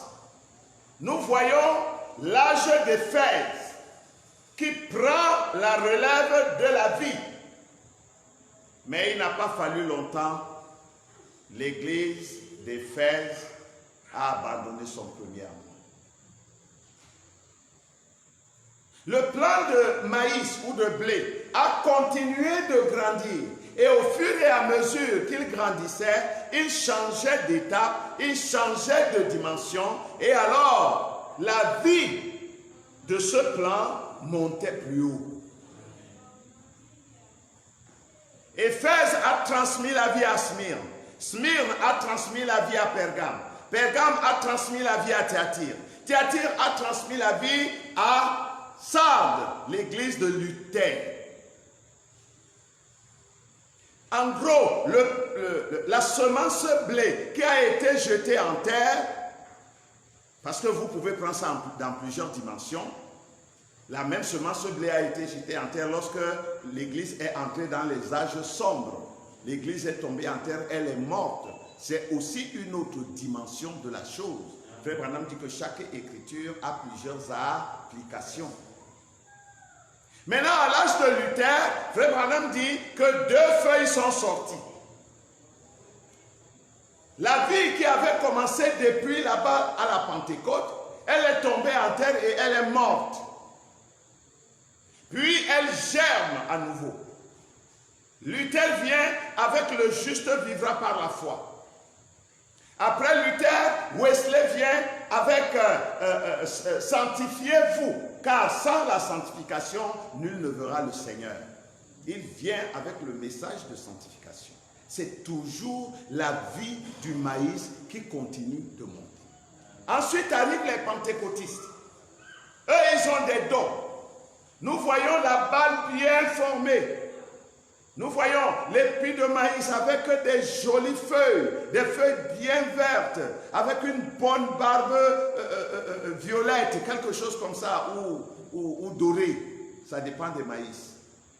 Nous voyons l'âge d'Éphèse qui prend la relève de la vie. Mais il n'a pas fallu longtemps, l'église d'Éphèse a abandonné son premier amour. Le plant de maïs ou de blé a continué de grandir. Et au fur et à mesure qu'il grandissait, il changeait d'étape, il changeait de dimension. Et alors, la vie de ce plant montait plus haut. Éphèse a transmis la vie à Smyrne. Smyrne a transmis la vie à Pergame. Pergame a transmis la vie à Thyatire. Thyatire a transmis la vie à Sardes, l'église de Luther. En gros, la semence blé qui a été jetée en terre, parce que vous pouvez prendre ça dans plusieurs dimensions, la même semence blé a été jetée en terre lorsque l'église est entrée dans les âges sombres. L'église est tombée en terre, elle est morte. C'est aussi une autre dimension de la chose. Frère Branham dit que chaque écriture a plusieurs applications. Maintenant, à l'âge de Luther, Frère Branham dit que 2 feuilles sont sorties. La vie qui avait commencé depuis là-bas à la Pentecôte, elle est tombée en terre et elle est morte. Puis elle germe à nouveau. Luther vient avec le juste vivra par la foi. Après Luther, Wesley vient avec sanctifiez-vous, car sans la sanctification, nul ne verra le Seigneur. Il vient avec le message de sanctification. C'est toujours la vie du maïs qui continue de monter. Ensuite arrivent les pentecôtistes. Eux, ils ont des dons. Nous voyons la balle bien formée. Nous voyons l'épi de maïs avec des jolies feuilles, des feuilles bien vertes, avec une bonne barbe violette, quelque chose comme ça, ou dorée. Ça dépend des maïs,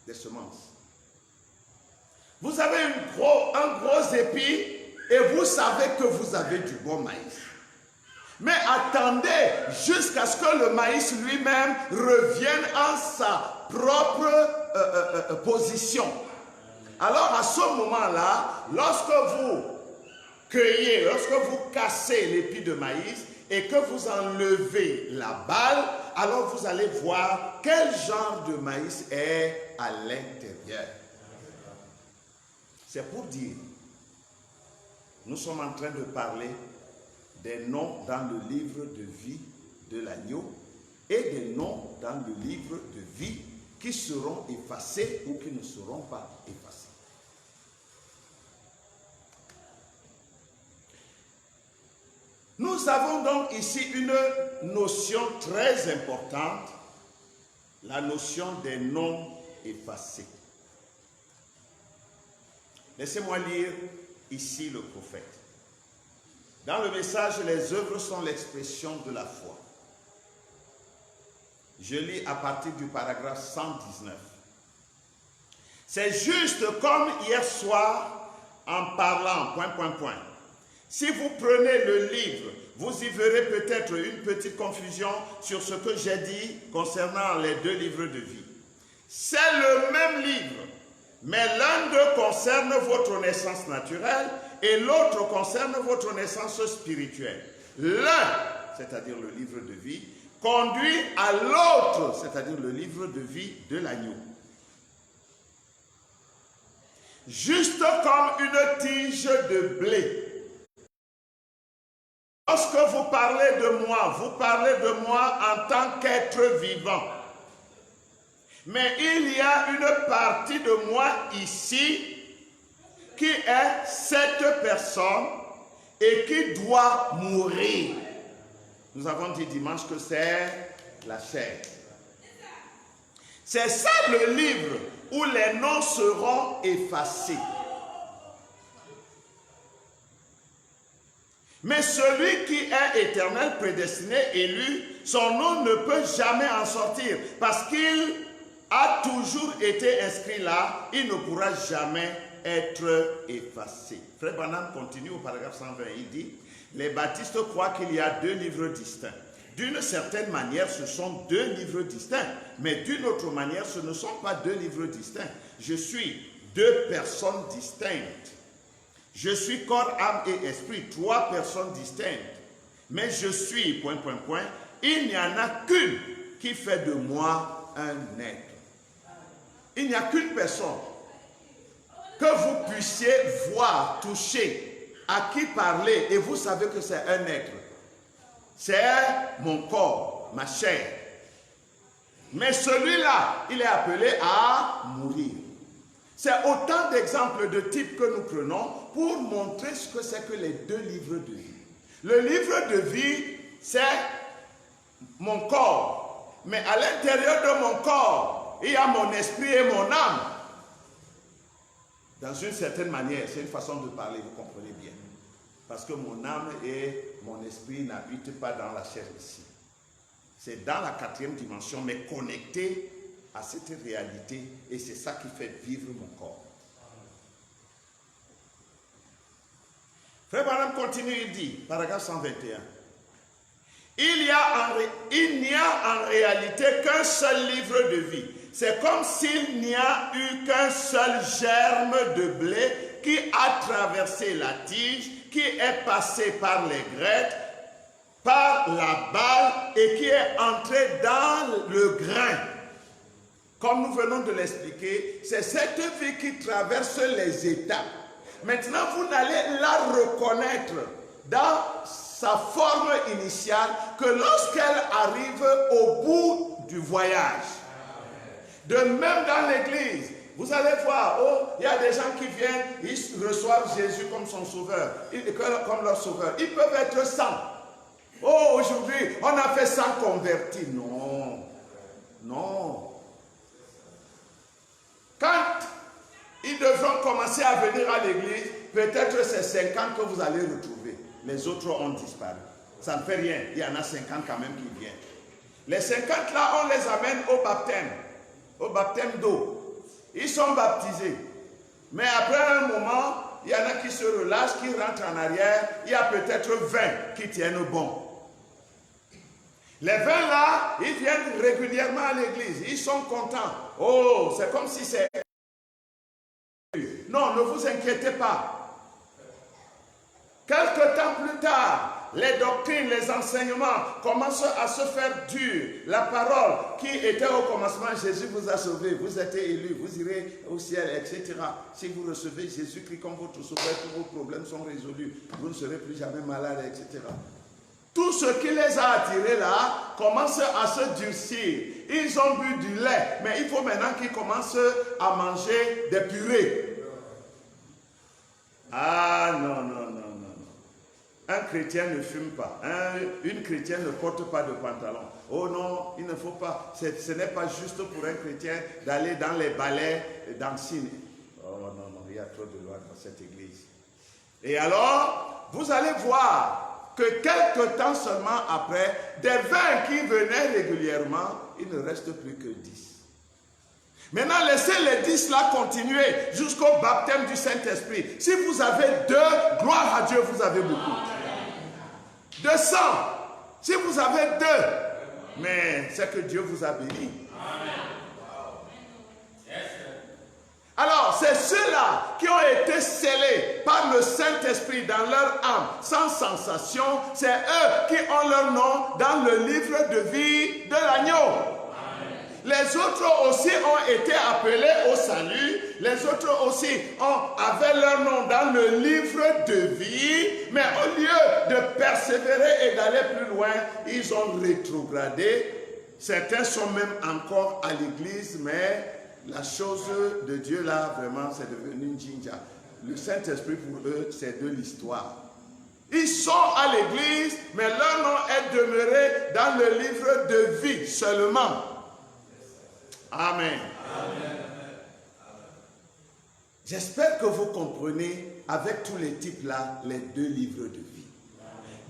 des semences. Vous avez un gros épi et vous savez que vous avez du bon maïs. Mais attendez jusqu'à ce que le maïs lui-même revienne en sa propre position. Alors à ce moment-là, lorsque vous cueillez, lorsque vous cassez l'épi de maïs et que vous enlevez la balle, alors vous allez voir quel genre de maïs est à l'intérieur. C'est pour dire, nous sommes en train de parler des noms dans le livre de vie de l'agneau et des noms dans le livre de vie qui seront effacés ou qui ne seront pas effacés. Nous avons donc ici une notion très importante, la notion des noms effacés. Laissez-moi lire ici le prophète. Dans le message, les œuvres sont l'expression de la foi. Je lis à partir du paragraphe 119. C'est juste comme hier soir en parlant, ... Si vous prenez le livre, vous y verrez peut-être une petite confusion sur ce que j'ai dit concernant les deux livres de vie. C'est le même livre, mais l'un d'eux concerne votre naissance naturelle et l'autre concerne votre naissance spirituelle. L'un, c'est-à-dire le livre de vie, conduit à l'autre, c'est-à-dire le livre de vie de l'agneau. Juste comme une tige de blé. Lorsque vous parlez de moi en tant qu'être vivant. Mais il y a une partie de moi ici qui est cette personne et qui doit mourir. Nous avons dit dimanche que c'est la chair. C'est ça le livre où les noms seront effacés. Mais celui qui est éternel, prédestiné, élu, son nom ne peut jamais en sortir parce qu'il a toujours été inscrit là, il ne pourra jamais être effacé. Frère Branham continue au paragraphe 120, il dit, les baptistes croient qu'il y a deux livres distincts. D'une certaine manière, ce sont deux livres distincts, mais d'une autre manière, ce ne sont pas deux livres distincts. Je suis deux personnes distinctes. Je suis corps, âme et esprit, trois personnes distinctes. Mais je suis, ... il n'y en a qu'une qui fait de moi un être. Il n'y a qu'une personne que vous puissiez voir, toucher, à qui parler, et vous savez que c'est un être. C'est mon corps, ma chair. Mais celui-là, il est appelé à mourir. C'est autant d'exemples de type que nous prenons pour montrer ce que c'est que les deux livres de vie. Le livre de vie, c'est mon corps. Mais à l'intérieur de mon corps, il y a mon esprit et mon âme. Dans une certaine manière, c'est une façon de parler, vous comprenez bien. Parce que mon âme et mon esprit n'habitent pas dans la chair ici. C'est dans la quatrième dimension, mais connecté à cette réalité, et c'est ça qui fait vivre mon corps. Frère Branham continue, il dit, paragraphe 121, il n'y a en réalité qu'un seul livre de vie. C'est comme s'il n'y a eu qu'un seul germe de blé qui a traversé la tige, qui est passé par les grettes, par la balle et qui est entré dans le grain. Comme nous venons de l'expliquer, c'est cette vie qui traverse les étapes. Maintenant, vous n'allez la reconnaître dans sa forme initiale que lorsqu'elle arrive au bout du voyage. De même dans l'église, vous allez voir, oh, il y a des gens qui viennent, ils reçoivent Jésus comme son sauveur, comme leur sauveur. Ils peuvent être 100. Oh, aujourd'hui, on a fait 100 convertis. Non, non. Quand ils devront commencer à venir à l'église, peut-être c'est 50 que vous allez retrouver. Les autres ont disparu. Ça ne fait rien. Il y en a 50 quand même qui viennent. Les 50 là, on les amène au baptême d'eau. Ils sont baptisés. Mais après un moment, il y en a qui se relâchent, qui rentrent en arrière. Il y a peut-être 20 qui tiennent bon. Les 20 là, ils viennent régulièrement à l'église. Ils sont contents. Oh, c'est comme si c'est... Non, ne vous inquiétez pas. Quelque temps plus tard, les doctrines, les enseignements commencent à se faire durs. La parole qui était au commencement, Jésus vous a sauvé, vous êtes élus, vous irez au ciel, etc. Si vous recevez Jésus-Christ comme votre sauveur, tous vos problèmes sont résolus. Vous ne serez plus jamais malade, etc. Tout ce qui les a attirés là commence à se durcir. Ils ont bu du lait, mais il faut maintenant qu'ils commencent à manger des purées. Ah non, non, non, non. Un chrétien ne fume pas. Une chrétienne ne porte pas de pantalon. Oh non, il ne faut pas. Ce n'est pas juste pour un chrétien d'aller dans les ballets dancing. Oh non, non, il y a trop de lois dans cette église. Et alors, vous allez voir que quelques temps seulement après, des 20 qui venaient régulièrement, il ne reste plus que 10. Maintenant, laissez les 10 là continuer jusqu'au baptême du Saint-Esprit. Si vous avez 2, gloire à Dieu, vous avez beaucoup. 200, si vous avez 2, mais c'est que Dieu vous a béni. Alors, c'est ceux-là qui ont été scellés par le Saint-Esprit dans leur âme, sans sensation. C'est eux qui ont leur nom dans le livre de vie de l'agneau. Les autres aussi ont été appelés au salut. Les autres aussi avaient leur nom dans le livre de vie. Mais au lieu de persévérer et d'aller plus loin, ils ont rétrogradé. Certains sont même encore à l'église, mais la chose de Dieu là, vraiment, c'est devenu une jinja. Le Saint-Esprit pour eux, c'est de l'histoire. Ils sont à l'église, mais leur nom est demeuré dans le livre de vie seulement. Amen. Amen. J'espère que vous comprenez avec tous les types là, les 2 livres de vie.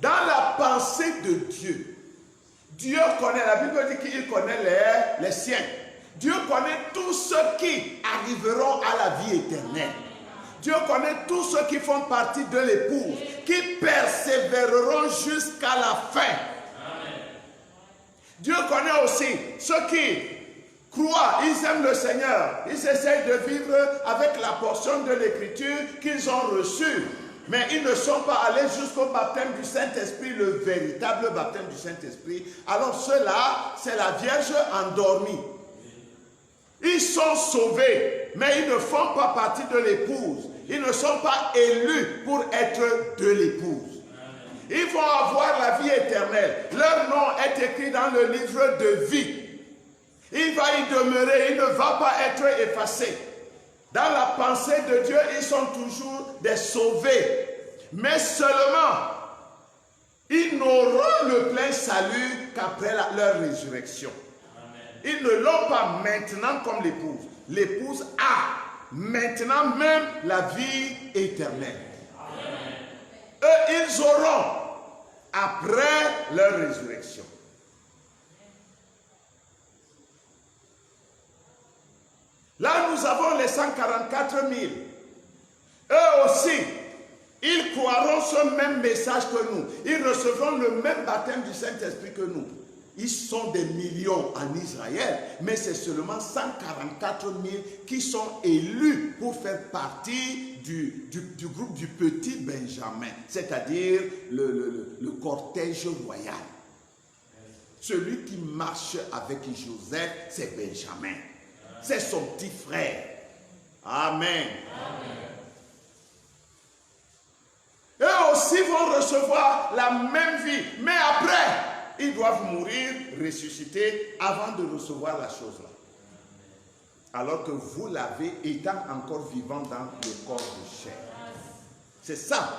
Dans la pensée de Dieu, Dieu connaît, la Bible dit qu'il connaît les siens. Dieu connaît tous ceux qui arriveront à la vie éternelle. Dieu connaît tous ceux qui font partie de l'épouse, qui persévéreront jusqu'à la fin. Dieu connaît aussi ceux qui croient, ils aiment le Seigneur, ils essayent de vivre avec la portion de l'écriture qu'ils ont reçue. Mais ils ne sont pas allés jusqu'au baptême du Saint-Esprit, le véritable baptême du Saint-Esprit. Alors ceux-là, c'est la Vierge endormie. Ils sont sauvés, mais ils ne font pas partie de l'épouse. Ils ne sont pas élus pour être de l'épouse. Ils vont avoir la vie éternelle. Leur nom est écrit dans le livre de vie. Il va y demeurer, il ne va pas être effacé. Dans la pensée de Dieu, ils sont toujours des sauvés. Mais seulement, ils n'auront le plein salut qu'après leur résurrection. Ils ne l'ont pas maintenant comme l'épouse. L'épouse a maintenant même la vie éternelle. Eux, ils auront après leur résurrection. Là, nous avons les 144 000. Eux aussi, ils croiront ce même message que nous. Ils recevront le même baptême du Saint-Esprit que nous. Ils sont des millions en Israël, mais c'est seulement 144 000 qui sont élus pour faire partie du groupe du petit Benjamin, c'est-à-dire le cortège royal. Celui qui marche avec Joseph, c'est Benjamin. C'est son petit frère. Amen. Eux aussi vont recevoir la même vie, mais après, ils doivent mourir, ressusciter avant de recevoir la chose là. Alors que vous l'avez étant encore vivant dans le corps de chair. C'est ça.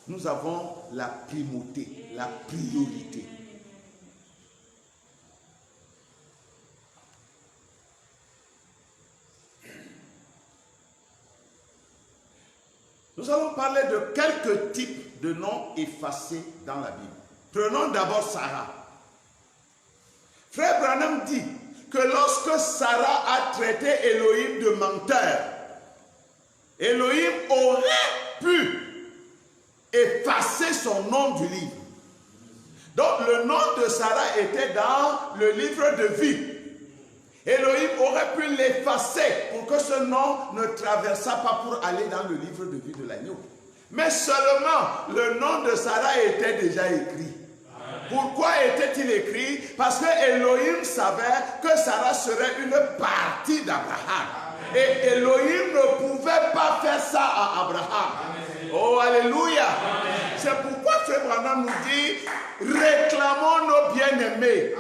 Nous avons la primauté, la priorité. Nous allons parler de quelques types de noms effacés dans la Bible. Prenons d'abord Sarah. Frère Branham dit que lorsque Sarah a traité Elohim de menteur, Elohim aurait pu effacer son nom du livre. Donc le nom de Sarah était dans le livre de vie. Elohim aurait pu l'effacer pour que ce nom ne traversât pas pour aller dans le livre de vie de l'agneau. Mais seulement le nom de Sarah était déjà écrit. Pourquoi était-il écrit? Parce que Elohim savait que Sarah serait une partie d'Abraham. Et Elohim ne pouvait pas faire ça à Abraham. Oh, alléluia. C'est pourquoi Frère Branham nous dit, réclamons nos bien-aimés.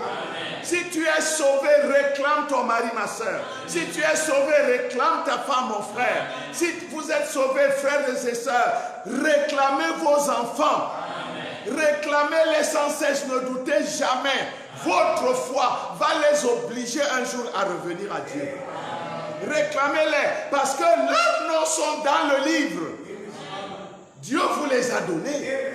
Si tu es sauvé, réclame ton mari, ma soeur. Si tu es sauvé, réclame ta femme, mon frère. Si vous êtes sauvés, frères et sœurs, réclamez vos enfants. Réclamez-les sans cesse, ne doutez jamais. Votre foi va les obliger un jour à revenir à Dieu. Réclamez-les parce que leurs noms sont dans le livre. Dieu vous les a donnés.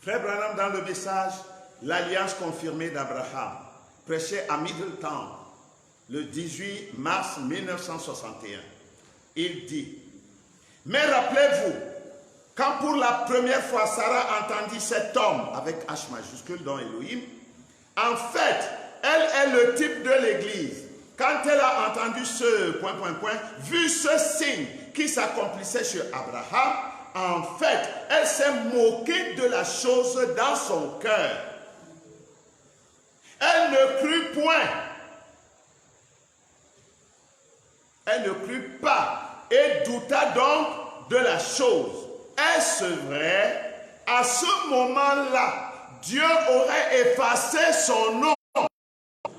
Frère Branham, dans le message, l'alliance confirmée d'Abraham, prêché à Middletown le 18 mars 1961, il dit: mais rappelez-vous, quand pour la première fois Sarah entendit cet homme, avec H majuscule dans Elohim, en fait, elle est le type de l'Église. Quand elle a entendu ce ... vu ce signe qui s'accomplissait chez Abraham, en fait, elle s'est moquée de la chose dans son cœur. Elle ne crut point. Elle ne crut pas et douta donc de la chose. Est-ce vrai? À ce moment-là, Dieu aurait effacé son nom.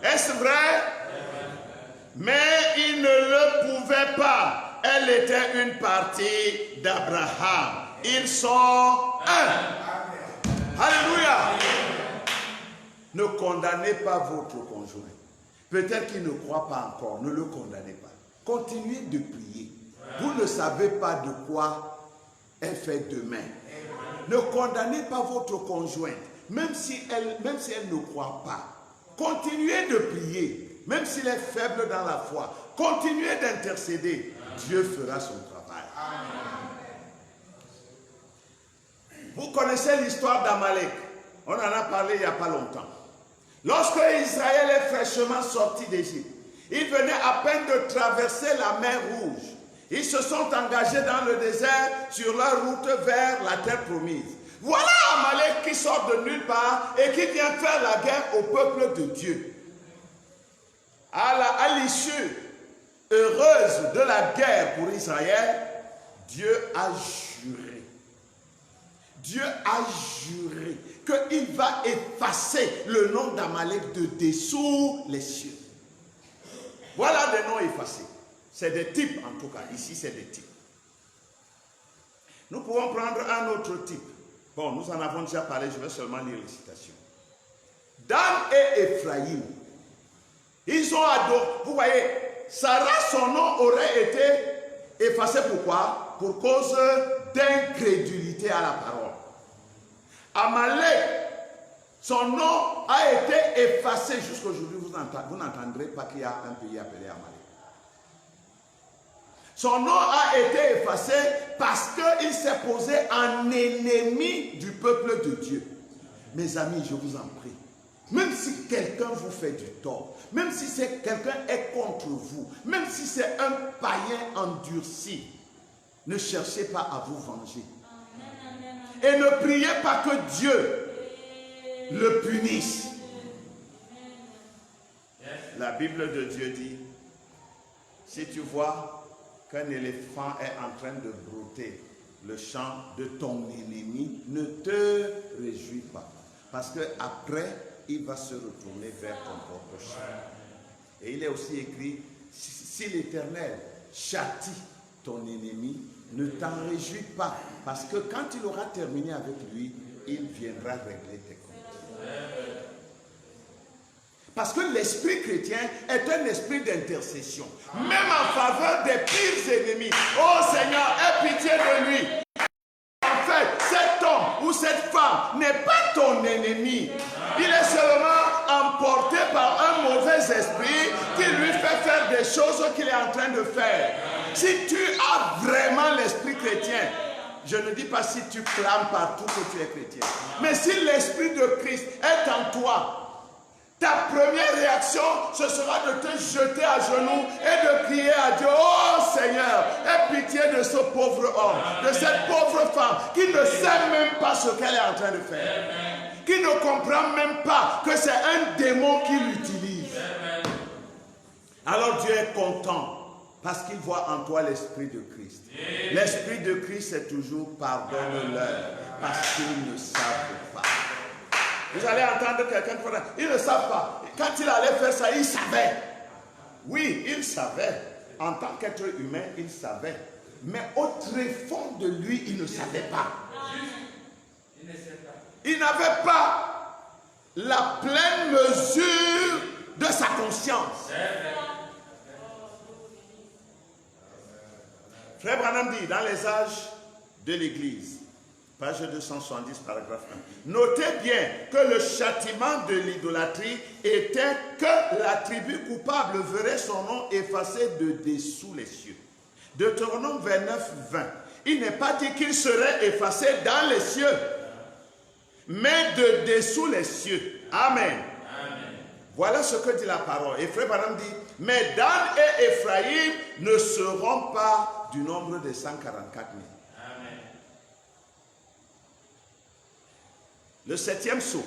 Est-ce vrai? Mais il ne le pouvait pas. Elle était une partie d'Abraham. Ils sont un. Alléluia. Ne condamnez pas votre conjoint. Peut-être qu'il ne croit pas encore. Ne le condamnez pas. Continuez de prier. Vous ne savez pas de quoi elle fait demain. Ne condamnez pas votre conjointe. Même si elle ne croit pas. Continuez de prier. Même s'il est faible dans la foi. Continuez d'intercéder. Dieu fera son travail. Vous connaissez l'histoire d'Amalek. On en a parlé il n'y a pas longtemps. Lorsque Israël est fraîchement sorti d'Égypte, ils venaient à peine de traverser la mer Rouge. Ils se sont engagés dans le désert sur leur route vers la terre promise. Voilà Amalek qui sort de nulle part et qui vient faire la guerre au peuple de Dieu. À l'issue heureuse de la guerre pour Israël, Dieu a juré. Dieu a juré qu'il va effacer le nom d'Amalek de dessous les cieux. Voilà des noms effacés. C'est des types en tout cas. Ici, c'est des types. Nous pouvons prendre un autre type. Bon, nous en avons déjà parlé, je vais seulement lire les citations. Dan et Ephraïm, ils ont adoré. Vous voyez, Sarah, son nom aurait été effacé. Pourquoi? Pour cause d'incrédulité à la parole. Amalek, son nom a été effacé jusqu'à aujourd'hui. Vous n'entendrez pas qu'il y a un pays appelé Amalek. Son nom a été effacé parce qu'il s'est posé en ennemi du peuple de Dieu. Mes amis, je vous en prie. Même si quelqu'un vous fait du tort, même si quelqu'un est contre vous, même si c'est un païen endurci, ne cherchez pas à vous venger. Et ne priez pas que Dieu le punisse. La Bible de Dieu dit, si tu vois qu'un éléphant est en train de brouter le champ de ton ennemi, ne te réjouis pas. Parce qu'après, il va se retourner vers ton propre champ. Et il est aussi écrit, si l'Éternel châtie ton ennemi, ne t'en réjouis pas. Parce que quand il aura terminé avec lui, il viendra régler tes comptes. Parce que l'esprit chrétien est un esprit d'intercession. Même en faveur des pires ennemis. Oh Seigneur, aie pitié de lui. En fait, cet homme ou cette femme n'est pas ton ennemi. Il est seulement emporté par un mauvais esprit qui lui fait faire des choses qu'il est en train de faire. Si tu as vraiment l'esprit chrétien, je ne dis pas si tu clames partout que tu es chrétien, mais si l'esprit de Christ est en toi, ta première réaction, ce sera de te jeter à genoux et de crier à Dieu, oh Seigneur, aie pitié de ce pauvre homme, de cette pauvre femme qui ne sait même pas ce qu'elle est en train de faire, qui ne comprend même pas que c'est un démon qui l'utilise. Alors Dieu est content parce qu'il voit en toi l'Esprit de Christ. L'Esprit de Christ, c'est toujours pardonne-leur parce qu'ils ne savent pas. Vous allez entendre quelqu'un dire, ils ne savent pas. Quand il allait faire ça, il savait. Oui, il savait. En tant qu'être humain, il savait. Mais au tréfonds de lui, il ne savait pas. Il n'avait pas la pleine mesure de sa conscience. Frère Branham dit, dans les âges de l'Église, page 270, paragraphe 1. Notez bien que le châtiment de l'idolâtrie était que la tribu coupable verrait son nom effacé de dessous les cieux. Deutéronome 29, 20. Il n'est pas dit qu'il serait effacé dans les cieux, mais de dessous les cieux. Amen. Voilà ce que dit la parole. Et Frère Branham dit, mais Dan et Ephraïm ne seront pas du nombre de 144 000. Amen. Le 7e psaume,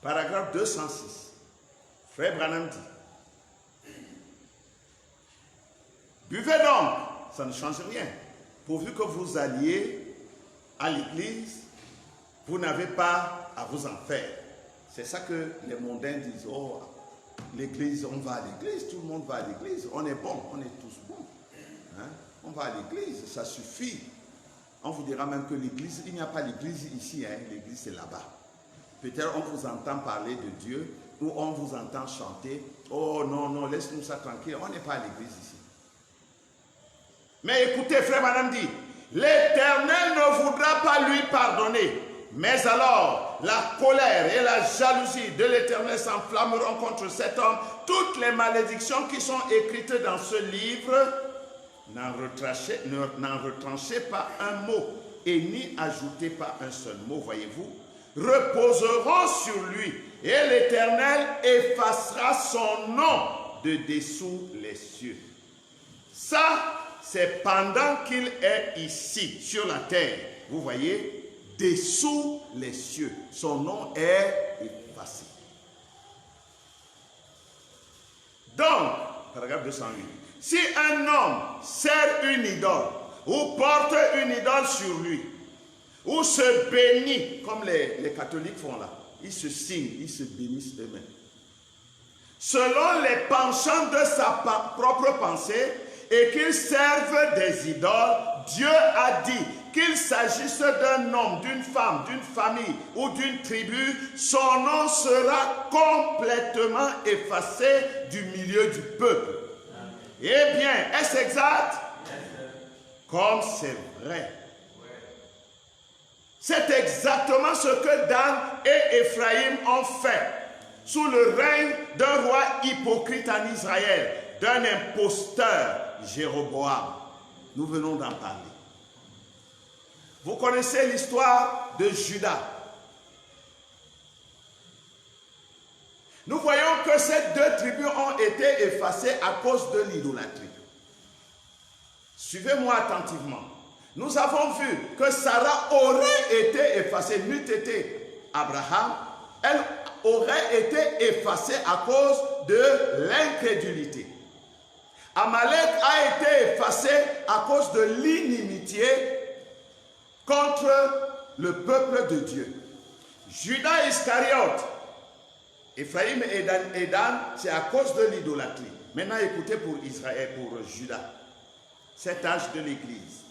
paragraphe 206. Frère Branham dit, buvez donc, ça ne change rien. Pourvu que vous alliez à l'église, vous n'avez pas à vous en faire. C'est ça que les mondains disent. Oh, l'église, on va à l'église, tout le monde va à l'église. On est bon, on est tous bons. Hein? On va à l'église, ça suffit. On vous dira même que l'église, il n'y a pas l'église ici, hein? L'église c'est là-bas. Peut-être on vous entend parler de Dieu, ou on vous entend chanter. Oh non, non, laisse-nous ça tranquille, on n'est pas à l'église ici. Mais écoutez, frère Madame dit, l'Éternel ne voudra pas lui pardonner. Mais alors, la colère et la jalousie de l'Éternel s'enflammeront contre cet homme. Toutes les malédictions qui sont écrites dans ce livre, n'en retranchez pas un mot et n'y ajoutez pas un seul mot, voyez-vous, reposeront sur lui et l'Éternel effacera son nom de dessous les cieux. Ça, c'est pendant qu'il est ici, sur la terre. Vous voyez, dessous les cieux. Son nom est effacé. Donc, paragraphe 208. Si un homme sert une idole, ou porte une idole sur lui, ou se bénit, comme les catholiques font là, ils se signent, ils se bénissent eux-mêmes. Selon les penchants de sa propre pensée, et qu'ils servent des idoles, Dieu a dit qu'il s'agisse d'un homme, d'une femme, d'une famille ou d'une tribu, son nom sera complètement effacé du milieu du peuple. Amen. Eh bien, est-ce exact? Comme c'est vrai. C'est exactement ce que Dan et Ephraïm ont fait sous le règne d'un roi hypocrite en Israël, d'un imposteur, Jéroboam. Nous venons d'en parler. Vous connaissez l'histoire de Judas. Nous voyons que ces deux tribus ont été effacées à cause de l'idolâtrie. Suivez-moi attentivement. Nous avons vu que Sarah aurait été effacée, n'eût été Abraham, elle aurait été effacée à cause de l'incrédulité. Amalek a été effacé à cause de l'inimitié contre le peuple de Dieu. Judas Iscariote, Ephraïm et Dan, c'est à cause de l'idolâtrie. Maintenant, écoutez pour Israël, pour Judas, cet âge de l'Église,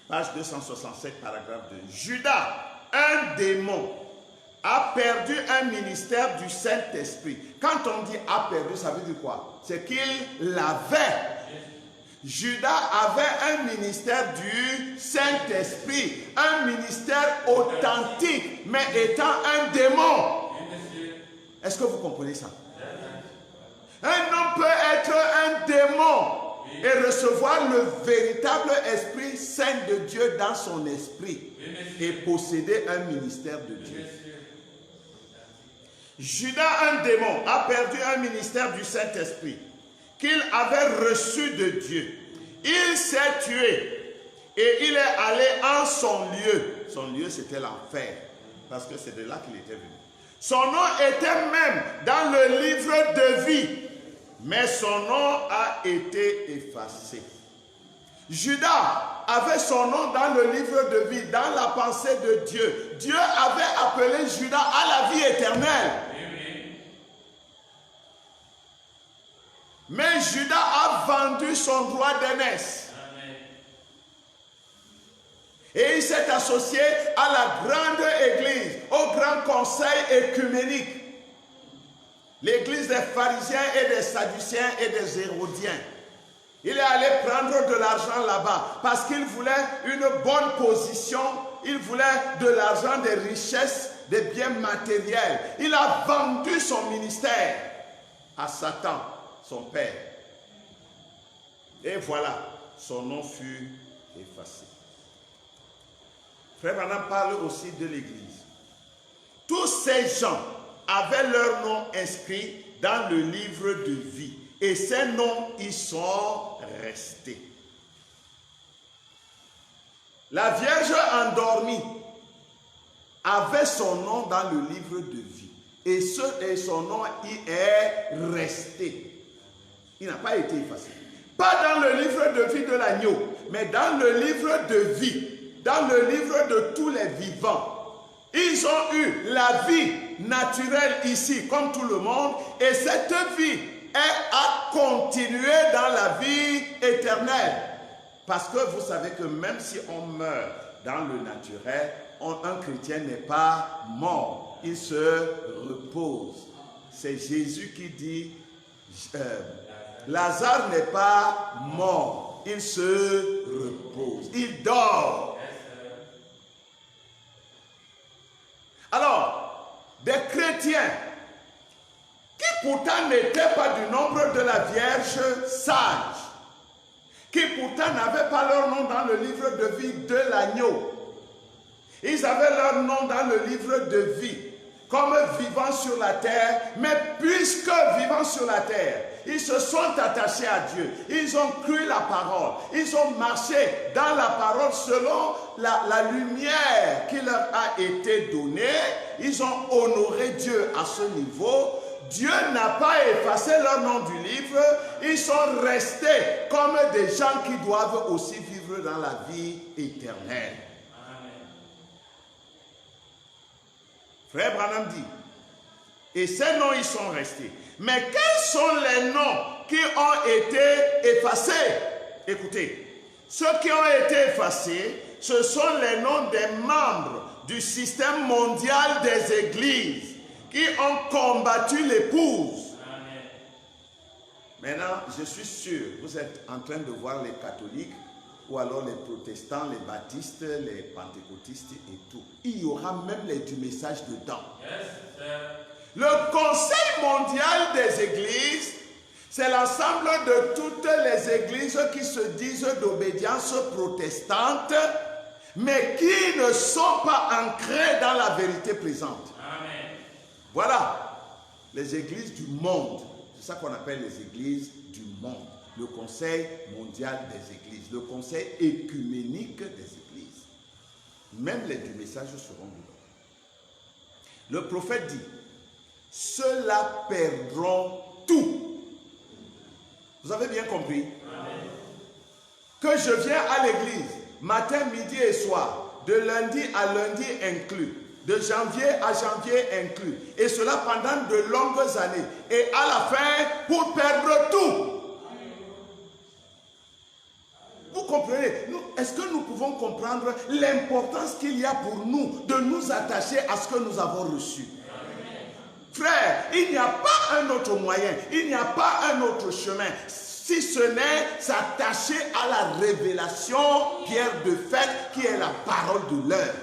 page 267, paragraphe 2. Judas, un démon, a perdu un ministère du Saint-Esprit. Quand on dit a perdu, ça veut dire quoi? C'est qu'il l'avait. Judas avait un ministère du Saint-Esprit, un ministère authentique, mais étant un démon. Est-ce que vous comprenez ça? Un homme peut être un démon et recevoir le véritable Esprit Saint de Dieu dans son esprit et posséder un ministère de Dieu. Judas, un démon, a perdu un ministère du Saint-Esprit qu'il avait reçu de Dieu. Il s'est tué et il est allé en son lieu. Son lieu, c'était l'enfer, parce que c'est de là qu'il était venu. Son nom était même dans le livre de vie, mais son nom a été effacé. Judas avait son nom dans le livre de vie, dans la pensée de Dieu. Dieu avait appelé Judas à la vie éternelle. Mais Judas a vendu son droit d'aînesse. Et il s'est associé à la grande église, au grand conseil écuménique. L'église des pharisiens et des sadduciens et des hérodiens. Il est allé prendre de l'argent là-bas parce qu'il voulait une bonne position, il voulait de l'argent, des richesses, des biens matériels. Il a vendu son ministère à Satan, son père. Et voilà, son nom fut effacé. Frère Branham parle aussi de l'église. Tous ces gens avaient leur nom inscrit dans le livre de vie. Et ces noms y sont restés. La Vierge endormie avait son nom dans le livre de vie. Et son nom y est resté. Il n'a pas été effacé. Pas dans le livre de vie de l'agneau, mais dans le livre de vie. Dans le livre de tous les vivants. Ils ont eu la vie naturelle ici, comme tout le monde. Et cette vie a continué dans la vie éternelle. Parce que vous savez que même si on meurt dans le naturel, un chrétien n'est pas mort. Il se repose. C'est Jésus qui dit, Lazare n'est pas mort. Il se repose. Il dort. Alors, des chrétiens qui pourtant n'étaient pas du nombre de la Vierge sage, qui pourtant n'avaient pas leur nom dans le livre de vie de l'agneau. Ils avaient leur nom dans le livre de vie, comme vivant sur la terre, mais puisque vivant sur la terre, ils se sont attachés à Dieu, ils ont cru la parole, ils ont marché dans la parole selon la lumière qui leur a été donnée, ils ont honoré Dieu à ce niveau. Dieu n'a pas effacé leur nom du livre, ils sont restés comme des gens qui doivent aussi vivre dans la vie éternelle. Amen. Frère Branham dit, et ces noms ils sont restés. Mais quels sont les noms qui ont été effacés? Écoutez, ceux qui ont été effacés, ce sont les noms des membres du système mondial des églises qui ont combattu l'épouse. Maintenant, je suis sûr, vous êtes en train de voir les catholiques ou alors les protestants, les baptistes, les pentecôtistes et tout. Il y aura même du message dedans. Le Conseil mondial des églises, c'est l'ensemble de toutes les églises qui se disent d'obédience protestante, mais qui ne sont pas ancrées dans la vérité présente. Amen. Voilà, les églises du monde. C'est ça qu'on appelle les églises du monde. Le Conseil mondial des églises, le Conseil écuménique des églises. Même les du message seront dedans. Le prophète dit, ceux-là perdront tout. Vous avez bien compris? Amen. Que je viens à l'église, matin, midi et soir, de lundi à lundi inclus, de janvier à janvier inclus, et cela pendant de longues années, et à la fin, pour perdre tout. Vous comprenez? Est-ce que nous pouvons comprendre l'importance qu'il y a pour nous de nous attacher à ce que nous avons reçu? Frère, il n'y a pas un autre moyen, il n'y a pas un autre chemin, si ce n'est s'attacher à la révélation pierre de fait qui est la parole de l'heure.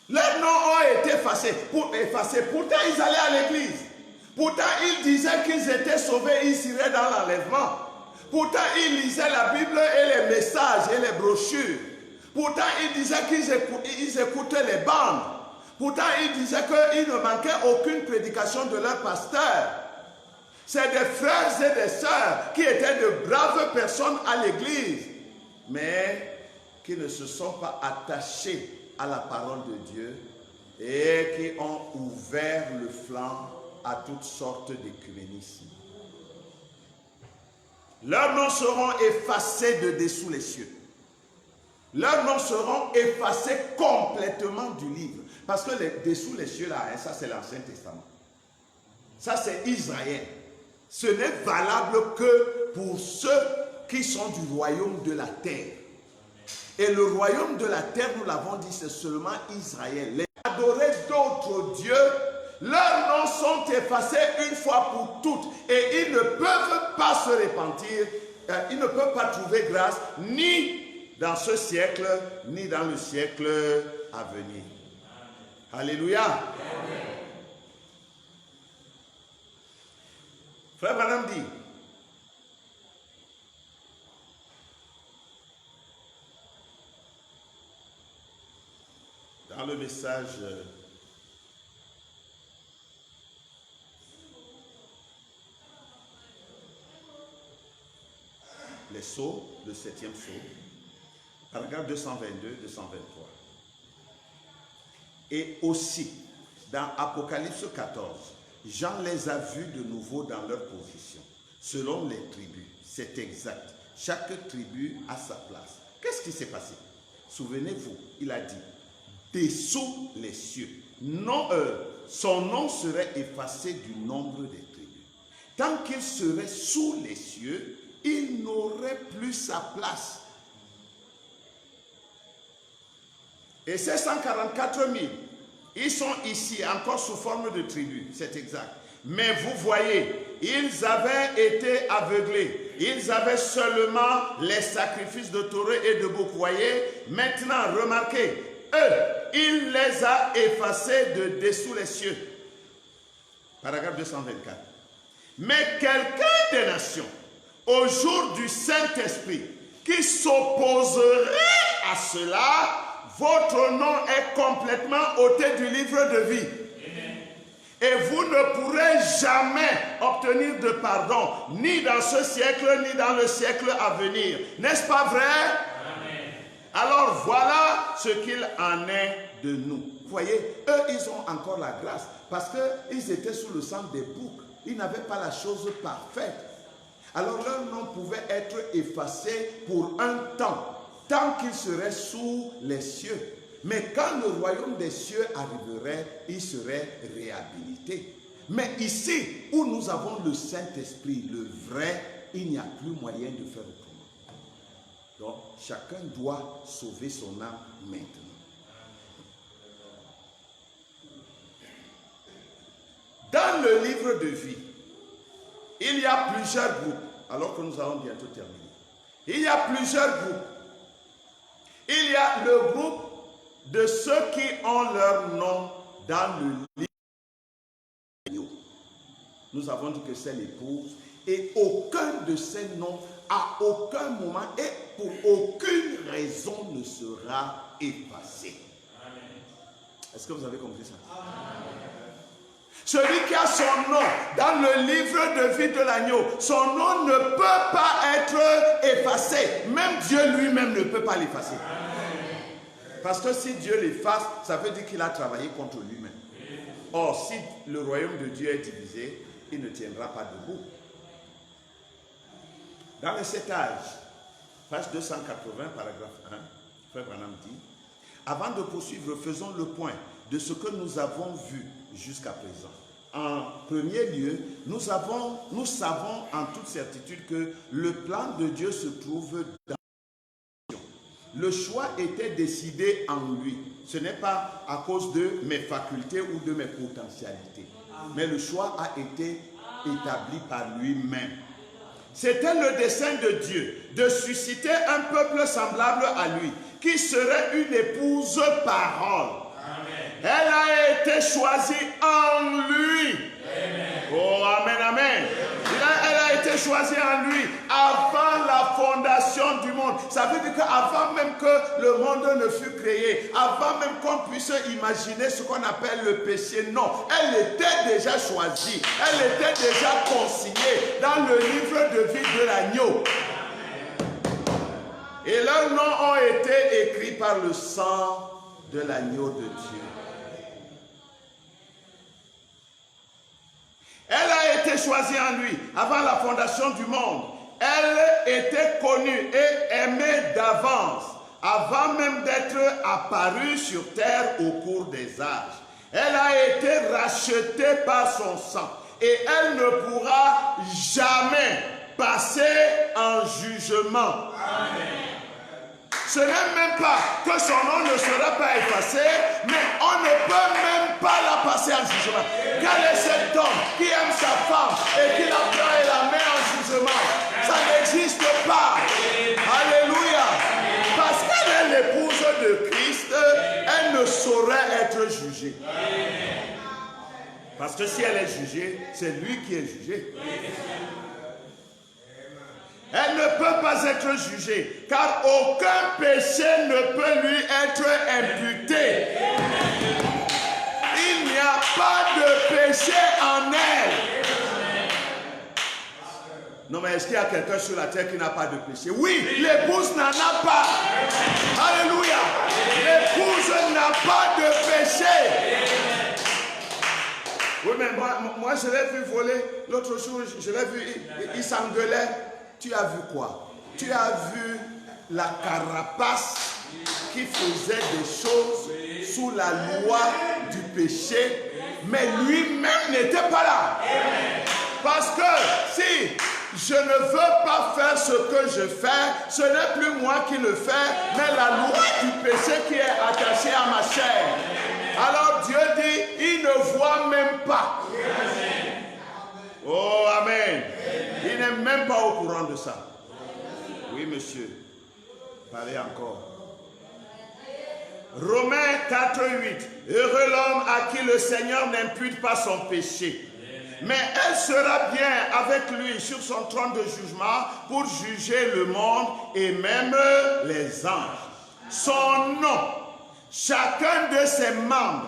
Leurs noms ont été effacés. Pourtant, ils allaient à l'église. Pourtant, ils disaient qu'ils étaient sauvés, ils iraient dans l'enlèvement. Pourtant, ils lisaient la Bible et les messages et les brochures. Pourtant, ils disaient qu'ils écoutaient les bandes. Pourtant, ils disaient qu'il ne manquait aucune prédication de leur pasteur. C'est des frères et des sœurs qui étaient de braves personnes à l'église, mais qui ne se sont pas attachés à la parole de Dieu et qui ont ouvert le flanc à toutes sortes d'écuménisme. Leurs noms seront effacés de dessous les cieux. Leurs noms seront effacés complètement du livre. Parce que dessous les cieux, là, ça c'est l'Ancien Testament. Ça c'est Israël. Ce n'est valable que pour ceux qui sont du royaume de la terre. Et le royaume de la terre, nous l'avons dit, c'est seulement Israël. Les adorer d'autres dieux, leurs noms sont effacés une fois pour toutes. Et ils ne peuvent pas se repentir, ils ne peuvent pas trouver grâce, ni dans ce siècle, ni dans le siècle à venir. Alléluia. Amen. Frère Branham dit, dans le message les sceaux, le 7e sceau, paragraphe 222-223. Et aussi, dans Apocalypse 14, Jean les a vus de nouveau dans leur position, selon les tribus. C'est exact. Chaque tribu a sa place. Qu'est-ce qui s'est passé? Souvenez-vous, il a dit, dessous les cieux. Non, son nom serait effacé du nombre des tribus. Tant qu'il serait sous les cieux, il n'aurait plus sa place. Et ces 144 000, ils sont ici encore sous forme de tribus, c'est exact. Mais vous voyez, ils avaient été aveuglés. Ils avaient seulement les sacrifices de taureaux et de boucs. Voyez, maintenant, remarquez, eux, il les a effacés de dessous les cieux. Paragraphe 224. Mais quelqu'un des nations, au jour du Saint-Esprit, qui s'opposerait à cela, votre nom est complètement ôté du livre de vie. Amen. Et vous ne pourrez jamais obtenir de pardon, ni dans ce siècle, ni dans le siècle à venir. N'est-ce pas vrai? Amen. Alors voilà ce qu'il en est de nous. Vous voyez, eux, ils ont encore la grâce, parce qu'ils étaient sous le sang des boucs. Ils n'avaient pas la chose parfaite. Alors leur nom pouvait être effacé pour un temps, tant qu'ils seraient sous les cieux. Mais quand le royaume des cieux arriverait, il serait réhabilité. Mais ici, où nous avons le Saint-Esprit, le vrai, il n'y a plus moyen de faire autrement. Donc, chacun doit sauver son âme maintenant. Dans le livre de vie, il y a plusieurs groupes, alors que nous allons bientôt terminer. Il y a plusieurs groupes. Il y a le groupe de ceux qui ont leur nom dans le livre de l'agneau. Nous avons dit que c'est l'épouse et aucun de ces noms, à aucun moment et pour aucune raison ne sera effacé. Est-ce que vous avez compris ça? Amen. Celui qui a son nom dans le livre de vie de l'agneau, son nom ne peut pas être effacé. Même Dieu lui-même ne peut pas l'effacer. Parce que si Dieu l'efface, ça veut dire qu'il a travaillé contre lui-même. Or, si le royaume de Dieu est divisé, il ne tiendra pas debout. Dans le 7 âge, page 280, paragraphe 1, Frère Branham dit, avant de poursuivre, faisons le point de ce que nous avons vu jusqu'à présent. En premier lieu, nous savons en toute certitude que le plan de Dieu se trouve dans le choix était décidé en lui. Ce n'est pas à cause de mes facultés ou de mes potentialités. Mais le choix a été établi par lui-même. C'était le dessein de Dieu de susciter un peuple semblable à lui, qui serait une épouse parole. Amen. Elle a été choisie en lui. Amen. Oh, amen, amen. Elle a été choisie en lui avant monde. Ça veut dire qu'avant même que le monde ne fût créé, avant même qu'on puisse imaginer ce qu'on appelle le péché, non, elle était déjà choisie, elle était déjà consignée dans le livre de vie de l'agneau. Et leurs noms ont été écrits par le sang de l'agneau de Dieu. Elle a été choisie en lui avant la fondation du monde. Elle était connue et aimée d'avance, avant même d'être apparue sur terre au cours des âges. Elle a été rachetée par son sang et elle ne pourra jamais passer en jugement. Amen. Ce n'est même pas que son nom ne sera pas effacé, mais on ne peut même pas la passer en jugement. Quel est cet homme qui aime sa femme et qui la prend et la met en jugement? Ça n'existe pas. Alléluia. Parce qu'elle est l'épouse de Christ, elle ne saurait être jugée. Parce que si elle est jugée, c'est lui qui est jugé. Elle ne peut pas être jugée, car aucun péché ne peut lui être imputé. Il n'y a pas de péché en elle. Non, mais est-ce qu'il y a quelqu'un sur la terre qui n'a pas de péché? Oui, l'épouse n'en a pas. Alléluia. L'épouse n'a pas de péché. Oui, mais moi je l'ai vu voler. L'autre jour, je l'ai vu, il s'engueulait. Tu as vu quoi? Tu as vu la carapace qui faisait des choses sous la loi du péché, mais lui-même n'était pas là. Parce que si je ne veux pas faire ce que je fais, ce n'est plus moi qui le fais, mais la loi du péché qui est attachée à ma chair. Alors Dieu dit, il ne voit même pas. Oh, amen. Il n'est même pas au courant de ça. Oui, monsieur. Parlez encore. Romains 4:8. Heureux l'homme à qui le Seigneur n'impute pas son péché. Mais elle sera bien avec lui sur son trône de jugement pour juger le monde et même les anges. Son nom, chacun de ses membres,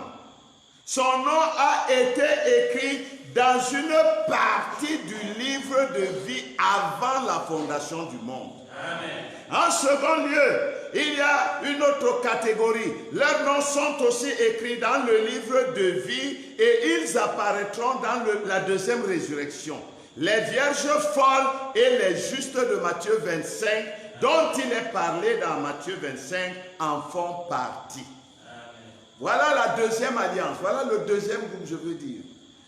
son nom a été écrit dans une partie du livre de vie avant la fondation du monde. Amen. En second lieu, il y a une autre catégorie. Leurs noms sont aussi écrits dans le livre de vie et ils apparaîtront dans la deuxième résurrection. Les vierges folles et les justes de Matthieu 25, dont il est parlé dans Matthieu 25, en font partie. Amen. Voilà la deuxième alliance, voilà le deuxième groupe, je veux dire.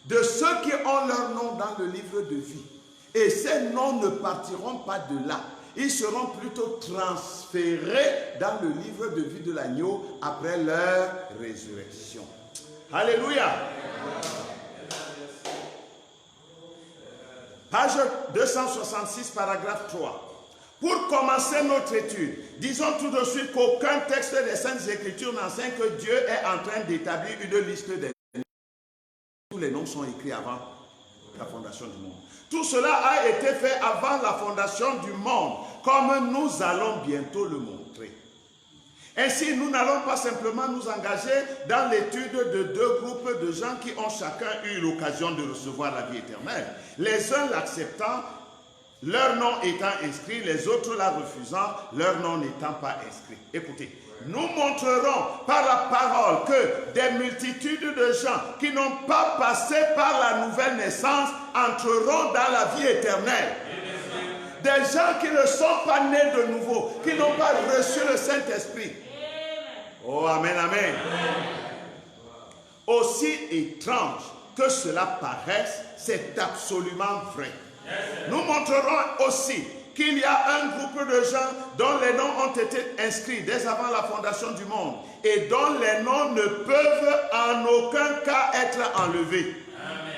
De ceux qui ont leur nom dans le livre de vie. Et ces noms ne partiront pas de là. Ils seront plutôt transférés dans le livre de vie de l'agneau après leur résurrection. Alléluia. Page 266, paragraphe 3. Pour commencer notre étude, disons tout de suite qu'aucun texte des Saintes Écritures n'enseigne que Dieu est en train d'établir une liste des noms. Tous les noms sont écrits avant la fondation du monde. Tout cela a été fait avant la fondation du monde, comme nous allons bientôt le montrer. Ainsi, nous n'allons pas simplement nous engager dans l'étude de deux groupes de gens qui ont chacun eu l'occasion de recevoir la vie éternelle. Les uns l'acceptant, leur nom étant inscrit, les autres la refusant, leur nom n'étant pas inscrit. Écoutez, nous montrerons par la parole que des multitudes de gens qui n'ont pas passé par la nouvelle naissance entreront dans la vie éternelle. Des gens qui ne sont pas nés de nouveau, qui n'ont pas reçu le Saint-Esprit. Oh, amen, amen. Aussi étrange que cela paraisse, c'est absolument vrai. Nous montrerons aussi qu'il y a un groupe de gens dont les noms ont été inscrits dès avant la fondation du monde et dont les noms ne peuvent en aucun cas être enlevés. Amen.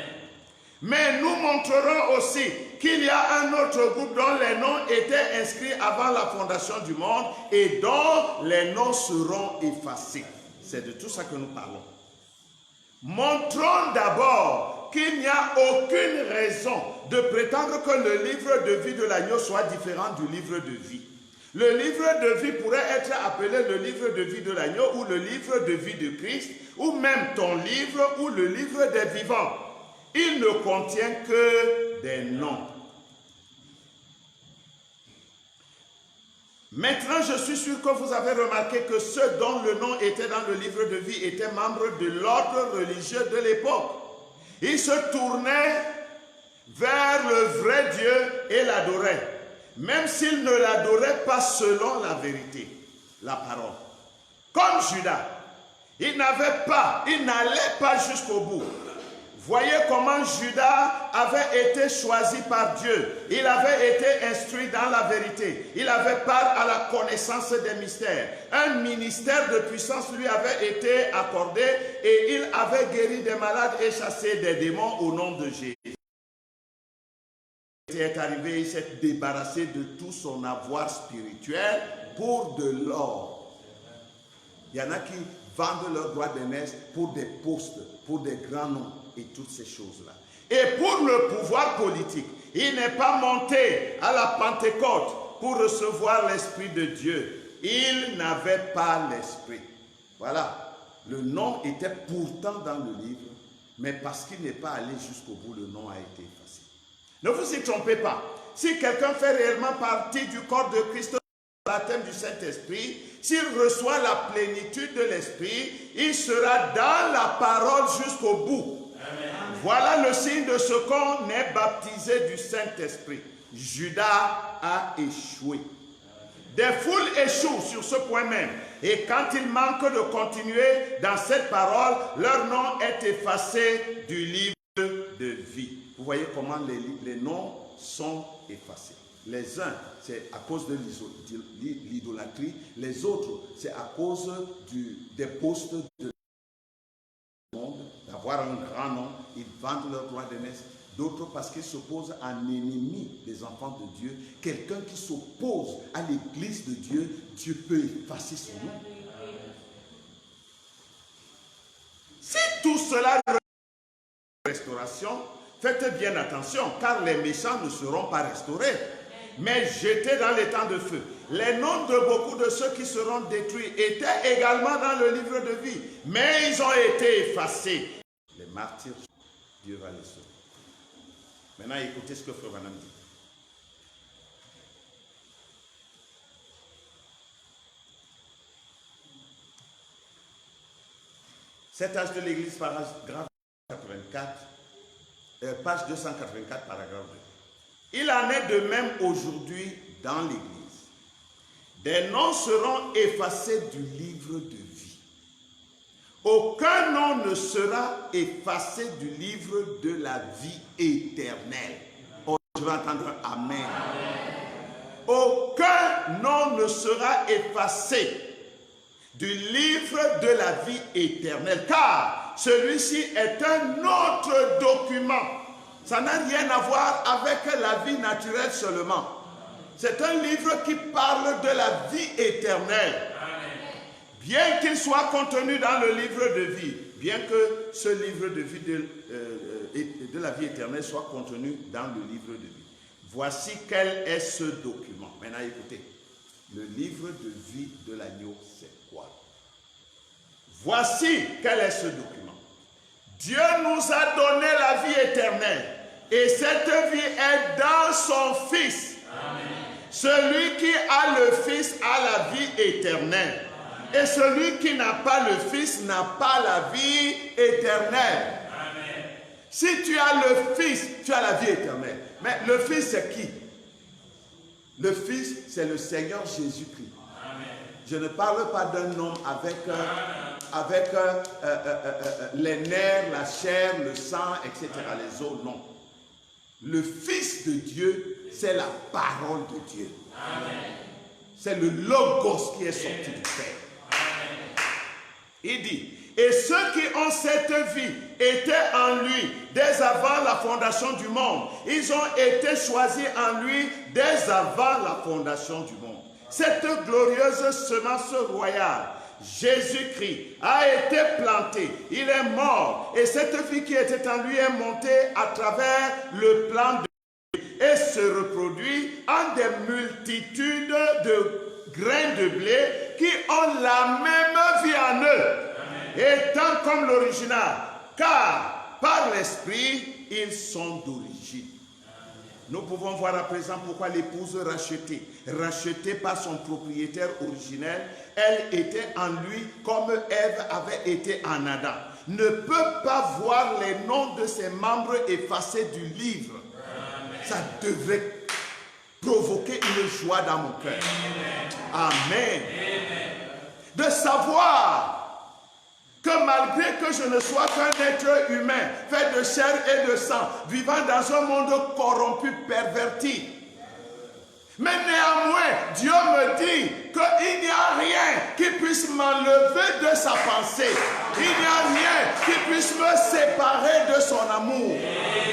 Mais nous montrerons aussi qu'il y a un autre groupe dont les noms étaient inscrits avant la fondation du monde et dont les noms seront effacés. C'est de tout ça que nous parlons. Montrons d'abord qu'il n'y a aucune raison de prétendre que le livre de vie de l'agneau soit différent du livre de vie. Le livre de vie pourrait être appelé le livre de vie de l'agneau ou le livre de vie de Christ ou même ton livre ou le livre des vivants. Il ne contient que des noms. Maintenant, je suis sûr que vous avez remarqué que ceux dont le nom était dans le livre de vie étaient membres de l'ordre religieux de l'époque. Ils se tournaient vers le vrai Dieu et l'adoraient, même s'ils ne l'adoraient pas selon la vérité, la parole. Comme Judas, il n'allait pas jusqu'au bout. Voyez comment Judas avait été choisi par Dieu. Il avait été instruit dans la vérité. Il avait part à la connaissance des mystères. Un ministère de puissance lui avait été accordé et il avait guéri des malades et chassé des démons au nom de Jésus. Il est arrivé, il s'est débarrassé de tout son avoir spirituel pour de l'or. Il y en a qui vendent leur droit d'aînesse pour des postes, pour des grands noms et toutes ces choses-là. Et pour le pouvoir politique, il n'est pas monté à la Pentecôte pour recevoir l'Esprit de Dieu. Il n'avait pas l'Esprit. Voilà. Le nom était pourtant dans le livre, mais parce qu'il n'est pas allé jusqu'au bout, le nom a été effacé. Ne vous y trompez pas. Si quelqu'un fait réellement partie du corps de Christ, baptême du Saint-Esprit, s'il reçoit la plénitude de l'Esprit, il sera dans la parole jusqu'au bout. Amen. Voilà le signe de ce qu'on est baptisé du Saint-Esprit. Judas a échoué. Des foules échouent sur ce point même. Et quand ils manquent de continuer dans cette parole, leur nom est effacé du livre de vie. Vous voyez comment les noms sont effacés. Les uns, c'est à cause de l'idolâtrie. Les autres, c'est à cause des postes de monde, d'avoir un grand nom. Ils vendent leur droit d'aînesse. D'autres parce qu'ils s'opposent à un ennemi des enfants de Dieu. Quelqu'un qui s'oppose à l'église de Dieu, Dieu peut effacer son nom. Si tout cela est restauration, faites bien attention, car les méchants ne seront pas restaurés, mais jetés dans les temps de feu. Les noms de beaucoup de ceux qui seront détruits étaient également dans le livre de vie, mais ils ont été effacés. Les martyrs, Dieu va les sauver. Maintenant, écoutez ce que Frère Branham dit. Cet âge de l'Église, paragraphe 84, page 284, paragraphe 2. Il en est de même aujourd'hui dans l'Église. Des noms seront effacés du livre de vie. Aucun nom ne sera effacé du livre de la vie éternelle. Oh, je vais entendre Amen. Amen. Aucun nom ne sera effacé du livre de la vie éternelle, car celui-ci est un autre document. Ça n'a rien à voir avec la vie naturelle seulement. C'est un livre qui parle de la vie éternelle. Bien qu'il soit contenu dans le livre de vie, bien que ce livre de vie de la vie éternelle soit contenu dans le livre de vie. Voici quel est ce document. Maintenant écoutez, le livre de vie de l'agneau, c'est quoi? Voici quel est ce document. Dieu nous a donné la vie éternelle et cette vie est dans son Fils. Amen. Celui qui a le Fils a la vie éternelle. Et celui qui n'a pas le Fils n'a pas la vie éternelle. Amen. Si tu as le Fils, tu as la vie éternelle. Mais le Fils, c'est qui? Le Fils, c'est le Seigneur Jésus-Christ. Amen. Je ne parle pas d'un homme avec les nerfs, la chair, le sang, etc. Les os, non. Le Fils de Dieu, c'est la parole de Dieu. Amen. C'est le Logos qui est sorti du Père. Il dit, et ceux qui ont cette vie étaient en lui dès avant la fondation du monde. Ils ont été choisis en lui dès avant la fondation du monde. Cette glorieuse semence royale, Jésus-Christ, a été planté. Il est mort. Et cette vie qui était en lui est montée à travers le plan de Dieu. et se reproduit en des multitudes de grains de blé qui ont la même vie en eux, étant comme l'original, car par l'esprit, ils sont d'origine. Nous pouvons voir à présent pourquoi l'épouse rachetée par son propriétaire originel, elle était en lui comme Ève avait été en Adam, ne peut pas voir les noms de ses membres effacés du livre. Ça devrait provoquer une joie dans mon cœur. Amen. De savoir que malgré que je ne sois qu'un être humain, fait de chair et de sang, vivant dans un monde corrompu, perverti, mais néanmoins, Dieu me dit qu'il n'y a rien qui puisse m'enlever de sa pensée. Il n'y a rien qui puisse me séparer de son amour.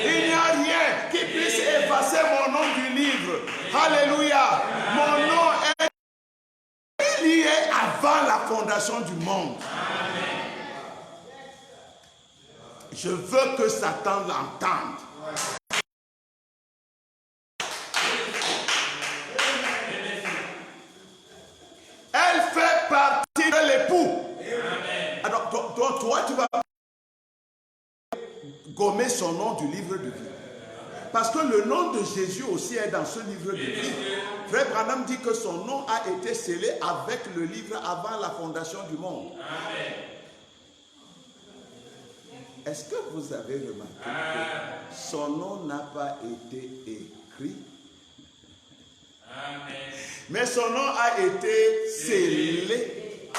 Il n'y a rien qui puisse effacer mon nom du livre. Alléluia. Mon nom est lié avant la fondation du monde. Je veux que Satan l'entende. Elle fait partie de l'époux. Alors, toi, tu vas gommer son nom du livre de vie. Parce que le nom de Jésus aussi est dans ce livre de vie. Frère Branham dit que son nom a été scellé avec le livre avant la fondation du monde. Est-ce que vous avez remarqué que son nom n'a pas été écrit? Mais son nom a été scellé.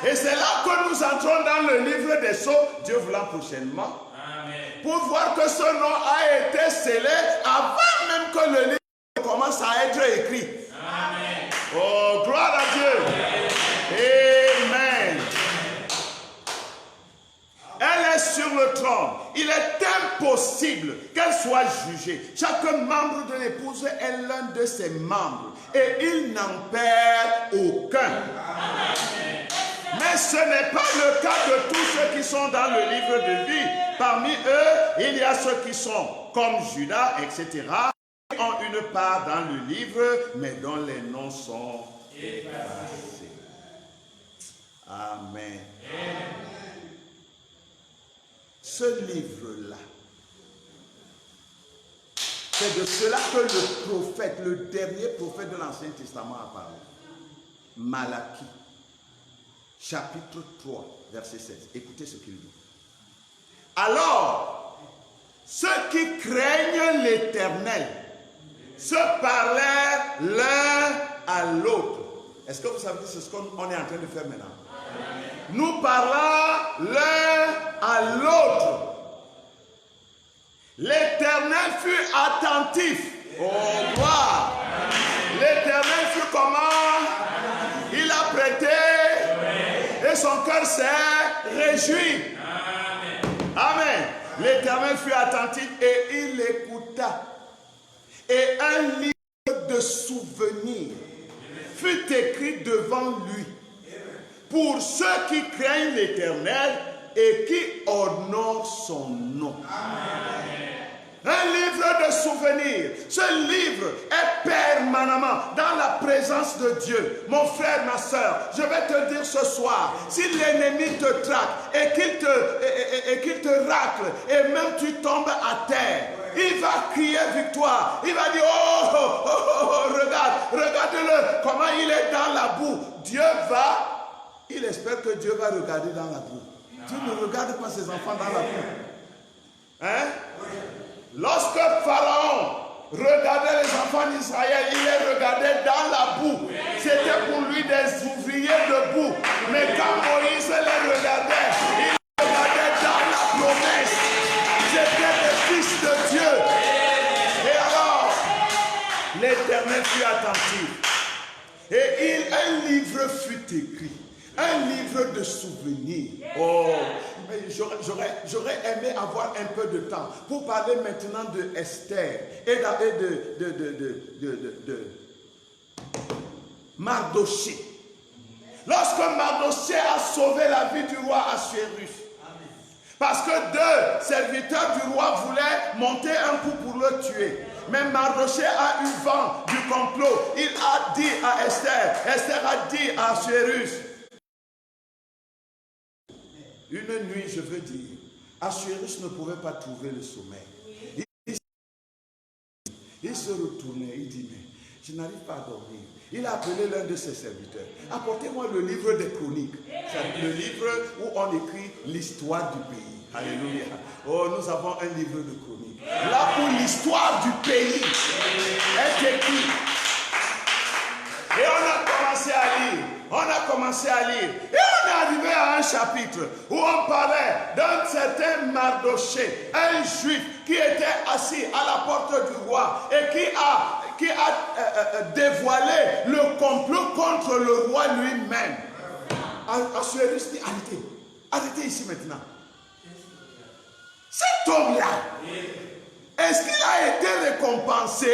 Et c'est là que nous entrons dans le livre des sceaux, Dieu voulant prochainement, pour voir que ce nom a été scellé avant même que le livre commence à être écrit. Oh, gloire à Dieu. Amen. Elle est sur le trône. Il est impossible qu'elle soit jugée. Chaque membre de l'épouse est l'un de ses membres. Et il n'en perd aucun. Mais ce n'est pas le cas de tous ceux qui sont dans le livre de vie. Parmi eux, il y a ceux qui sont comme Judas, etc., qui ont une part dans le livre, mais dont les noms sont effacés. Amen. Ce livre-là, c'est de cela que le prophète, le dernier prophète de l'Ancien Testament a parlé. Malachie, chapitre 3, verset 16. Écoutez ce qu'il dit. Alors, ceux qui craignent l'Éternel se parlèrent l'un à l'autre. Est-ce que vous savez que c'est ce qu'on est en train de faire maintenant? Nous parlons l'un à l'autre. L'Éternel fut attentif. Oh, gloire. L'Éternel fut comment? Il a prêté et son cœur s'est réjoui. Amen. L'Éternel fut attentif et il écouta. Et un livre de souvenirs fut écrit devant lui pour ceux qui craignent l'Éternel et qui honorent son nom. Un livre de souvenirs. Ce livre est permanemment dans la présence de Dieu. Mon frère, ma soeur, je vais te dire ce soir, si l'ennemi te traque et qu'il te racle et même tu tombes à terre, il va crier victoire. Il va dire, regarde-le, comment il est dans la boue. Il espère que Dieu va regarder dans la boue. Dieu ne regarde pas ses enfants dans la boue. Hein? Lorsque Pharaon regardait les enfants d'Israël, il les regardait dans la boue. C'était pour lui des ouvriers de boue. Mais quand Moïse les regardait, il les regardait dans la promesse. C'était des fils de Dieu. Et alors, l'Éternel fut attentif. Et un livre fut écrit. Un livre de souvenirs. Oh, j'aurais aimé avoir un peu de temps pour parler maintenant de Esther et de Mardochée. Lorsque Mardochée a sauvé la vie du roi Assuérus, parce que deux serviteurs du roi voulaient monter un coup pour le tuer. Mais Mardochée a eu vent du complot. Il a dit à Esther, Esther a dit à Assuérus. Une nuit, je veux dire, Assuérus ne pouvait pas trouver le sommeil. Il se retournait, il dit, mais je n'arrive pas à dormir. Il a appelé l'un de ses serviteurs. Apportez-moi le livre des chroniques. C'est le livre où on écrit l'histoire du pays. Alléluia. Oh, nous avons un livre de chroniques. Là où l'histoire du pays est écrite. Et on a commencé à lire. On a commencé à lire. Et on est arrivé à un chapitre où on parlait d'un certain Mardochée, un juif qui était assis à la porte du roi et qui a dévoilé le complot contre le roi lui-même. Assuérus dit, arrêtez ici maintenant. Cet homme-là, est-ce qu'il a été récompensé?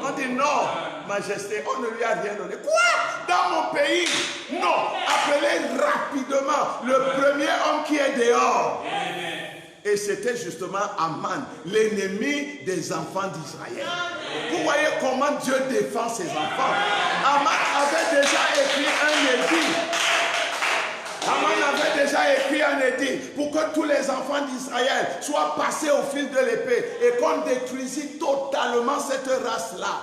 On dit non, Majesté, on ne lui a rien donné. Quoi? Dans mon pays? Non. Appelez rapidement le premier homme qui est dehors. Et c'était justement Aman, l'ennemi des enfants d'Israël. Vous voyez comment Dieu défend ses enfants. Aman avait déjà écrit un édit. Aman avait déjà écrit un édit pour que tous les enfants d'Israël soient passés au fil de l'épée et qu'on détruisit totalement cette race-là.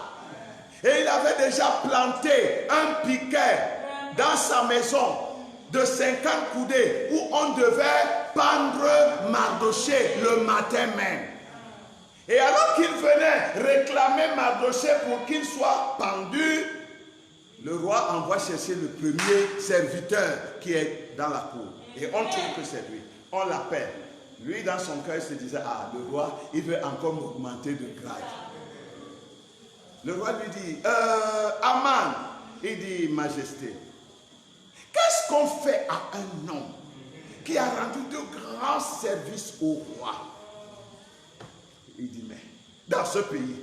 Et il avait déjà planté un piquet dans sa maison de 50 coudées où on devait pendre Mardochée le matin même. Et alors qu'il venait réclamer Mardochée pour qu'il soit pendu, le roi envoie chercher le premier serviteur qui est dans la cour. Et on trouve que c'est lui. On l'appelle. Lui, dans son cœur, il se disait, ah, le roi, il veut encore m'augmenter de grade. Le roi lui dit, Aman, il dit, Majesté, qu'est-ce qu'on fait à un homme qui a rendu de grands services au roi? Il dit, mais dans ce pays,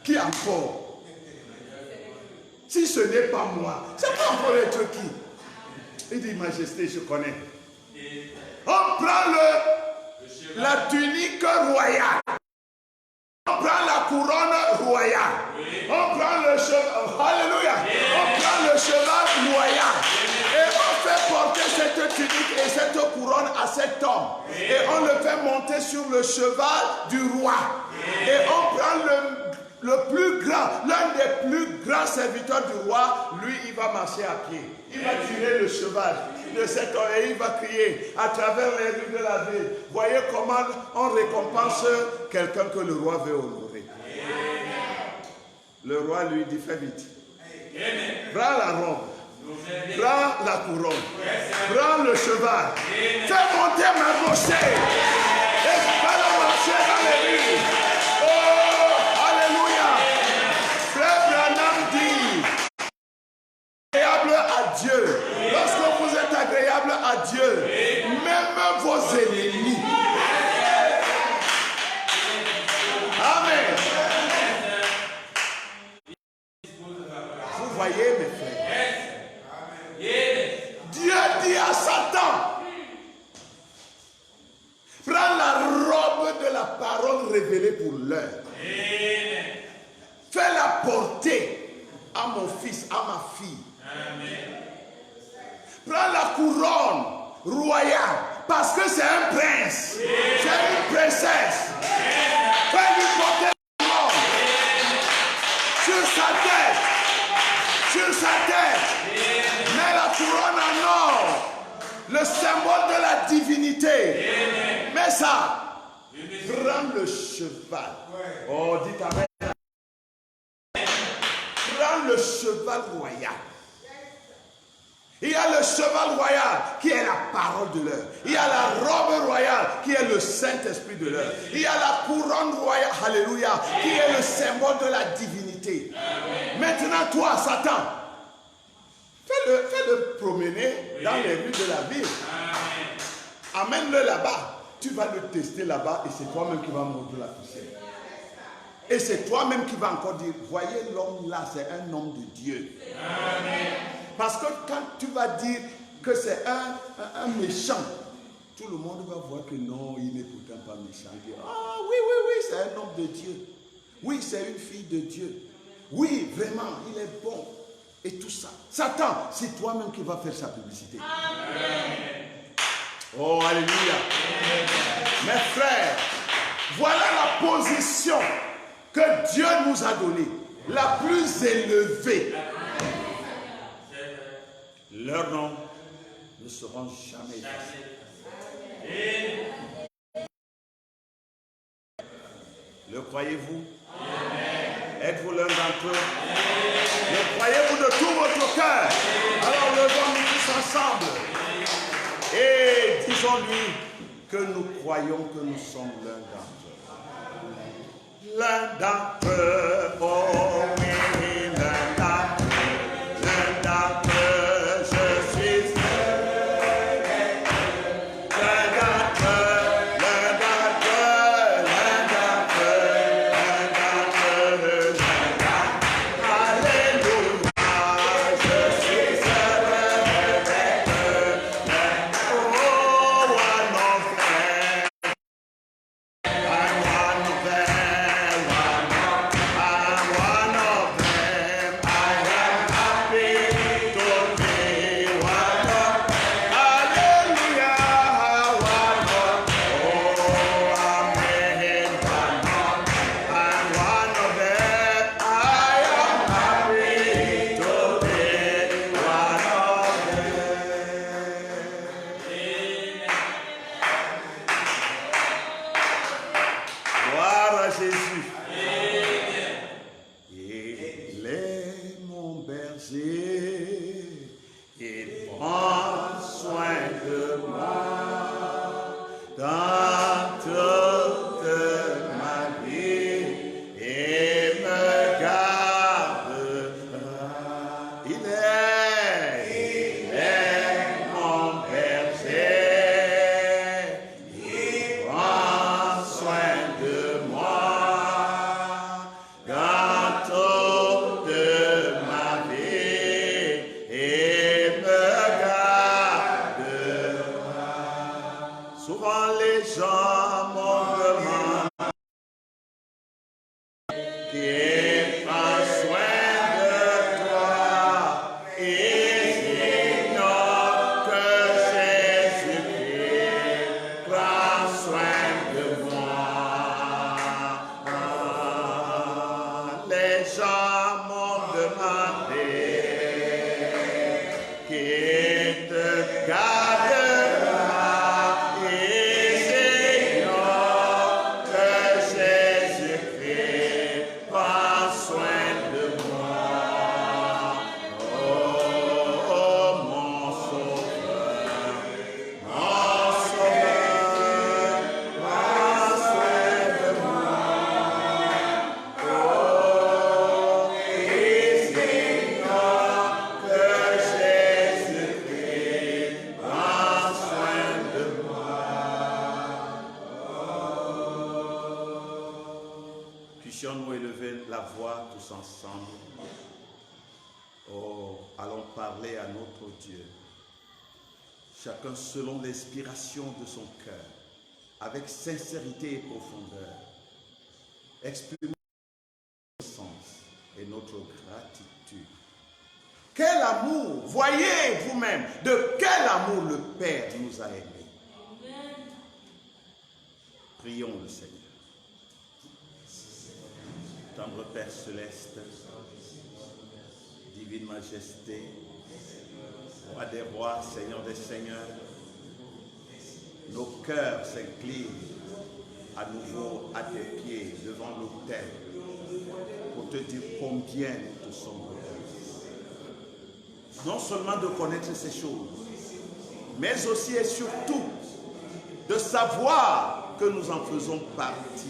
qui encore? Si ce n'est pas moi, c'est pas encore être qui? Il dit, Majesté, je connais. On prend la tunique royale. On prend la couronne royale. On prend le cheval. Alléluia. On prend le cheval royal. Et on fait porter cette tunique et cette couronne à cet homme. Et on le fait monter sur le cheval du roi. Et on prend le plus grand, l'un des plus grands serviteurs du roi. Lui, il va marcher à pied. Il va tirer le cheval de cet homme et il va crier à travers les rues de la ville. Voyez comment on récompense quelqu'un que le roi veut honorer. Le roi lui dit, fais vite. Prends la robe. Prends la couronne. Prends le cheval. Fais monter Mardochée. Et va la marcher dans les rues. Oh, alléluia. Frère Branham dit, agréable à Dieu. Lorsque vous êtes agréable à Dieu, même vos ennemis. Amen. Vous voyez mes frères. Dieu dit à Satan, prends la robe de la parole révélée pour l'heure. Fais-la porter à mon fils, à ma fille. Amen. Prends la couronne royale parce que c'est un prince, c'est une princesse. Fais-lui porter la couronne sur sa tête. Mets la couronne en or, le symbole de la divinité. Mets ça. Prends le cheval. Oh, dites amen. Prends le cheval royal. Il y a le cheval royal qui est la parole de l'heure. Il y a la robe royale qui est le Saint-Esprit de l'heure. Il y a la couronne royale, alléluia, qui est le symbole de la divinité. Maintenant, toi, Satan, fais-le promener dans les rues de la ville. Amène-le là-bas. Tu vas le tester là-bas et c'est toi-même qui vas mordre la poussière. Et c'est toi-même qui vas encore dire, voyez l'homme là, c'est un homme de Dieu. Amen. Parce que quand tu vas dire que c'est un méchant, tout le monde va voir que non, il n'est pourtant pas méchant. Il dit, ah oui, c'est un homme de Dieu. Oui, c'est une fille de Dieu. Oui, vraiment, il est bon. Et tout ça. Satan, c'est toi-même qui vas faire sa publicité. Amen. Oh, alléluia. Amen. Mes frères, voilà la position que Dieu nous a donnée, la plus élevée. Leurs noms ne seront jamais effacés. Le croyez-vous? Êtes-vous l'un d'entre eux? Le croyez-vous de tout votre cœur? Alors levons-nous tous ensemble et disons-lui que nous croyons que nous sommes l'un d'entre eux. L'un d'entre eux, oh oui, l'un d'entre eux, l'un d'entre eux, je suis chacun selon l'inspiration de son cœur, avec sincérité et profondeur, exprimons notre sens et notre gratitude. Quel amour, voyez vous-même de quel amour le Père nous a aimés. Prions le Seigneur. Tendre Père céleste, divine majesté, Roi des rois, Seigneur des seigneurs, nos cœurs s'inclinent à nouveau à tes pieds devant l'autel pour te dire combien nous te sommes reconnaissants. Non seulement de connaître ces choses, mais aussi et surtout de savoir que nous en faisons partie.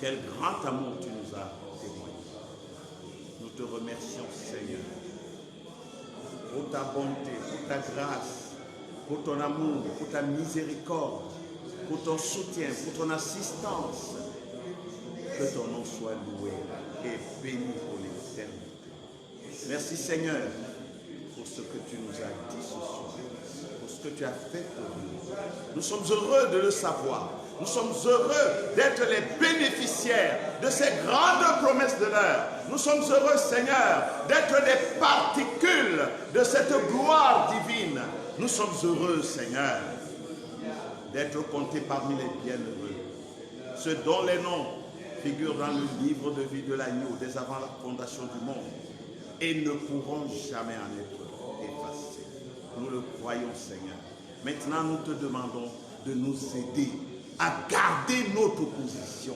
Quel grand amour tu nous as témoigné. Nous te remercions, Seigneur, pour ta bonté, pour ta grâce, pour ton amour, pour ta miséricorde, pour ton soutien, pour ton assistance. Que ton nom soit loué et béni pour l'éternité. Merci Seigneur pour ce que tu nous as dit ce soir, pour ce que tu as fait pour nous. Nous sommes heureux de le savoir. Nous sommes heureux d'être les bénéficiaires de ces grandes promesses de l'heure. Nous sommes heureux, Seigneur, d'être des particules de cette gloire divine. Nous sommes heureux, Seigneur, d'être comptés parmi les bienheureux. Ceux dont les noms figurent dans le livre de vie de l'agneau dès avant la fondation du monde et ne pourront jamais en être effacés. Nous le croyons, Seigneur. Maintenant, nous te demandons de nous aider à garder notre position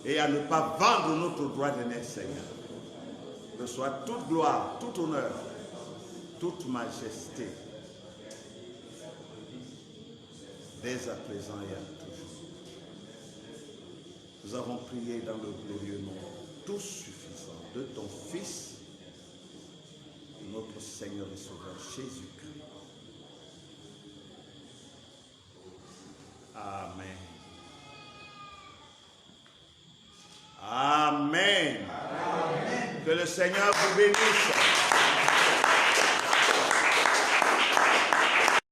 et à ne pas vendre notre droit d'aîné, Seigneur. Que soit toute gloire, tout honneur, toute majesté, dès à présent et à toujours. Nous avons prié dans le glorieux nom tout suffisant de ton Fils, notre Seigneur et Sauveur Jésus-Christ. Amen. Amen. Amen. Que le Seigneur vous bénisse.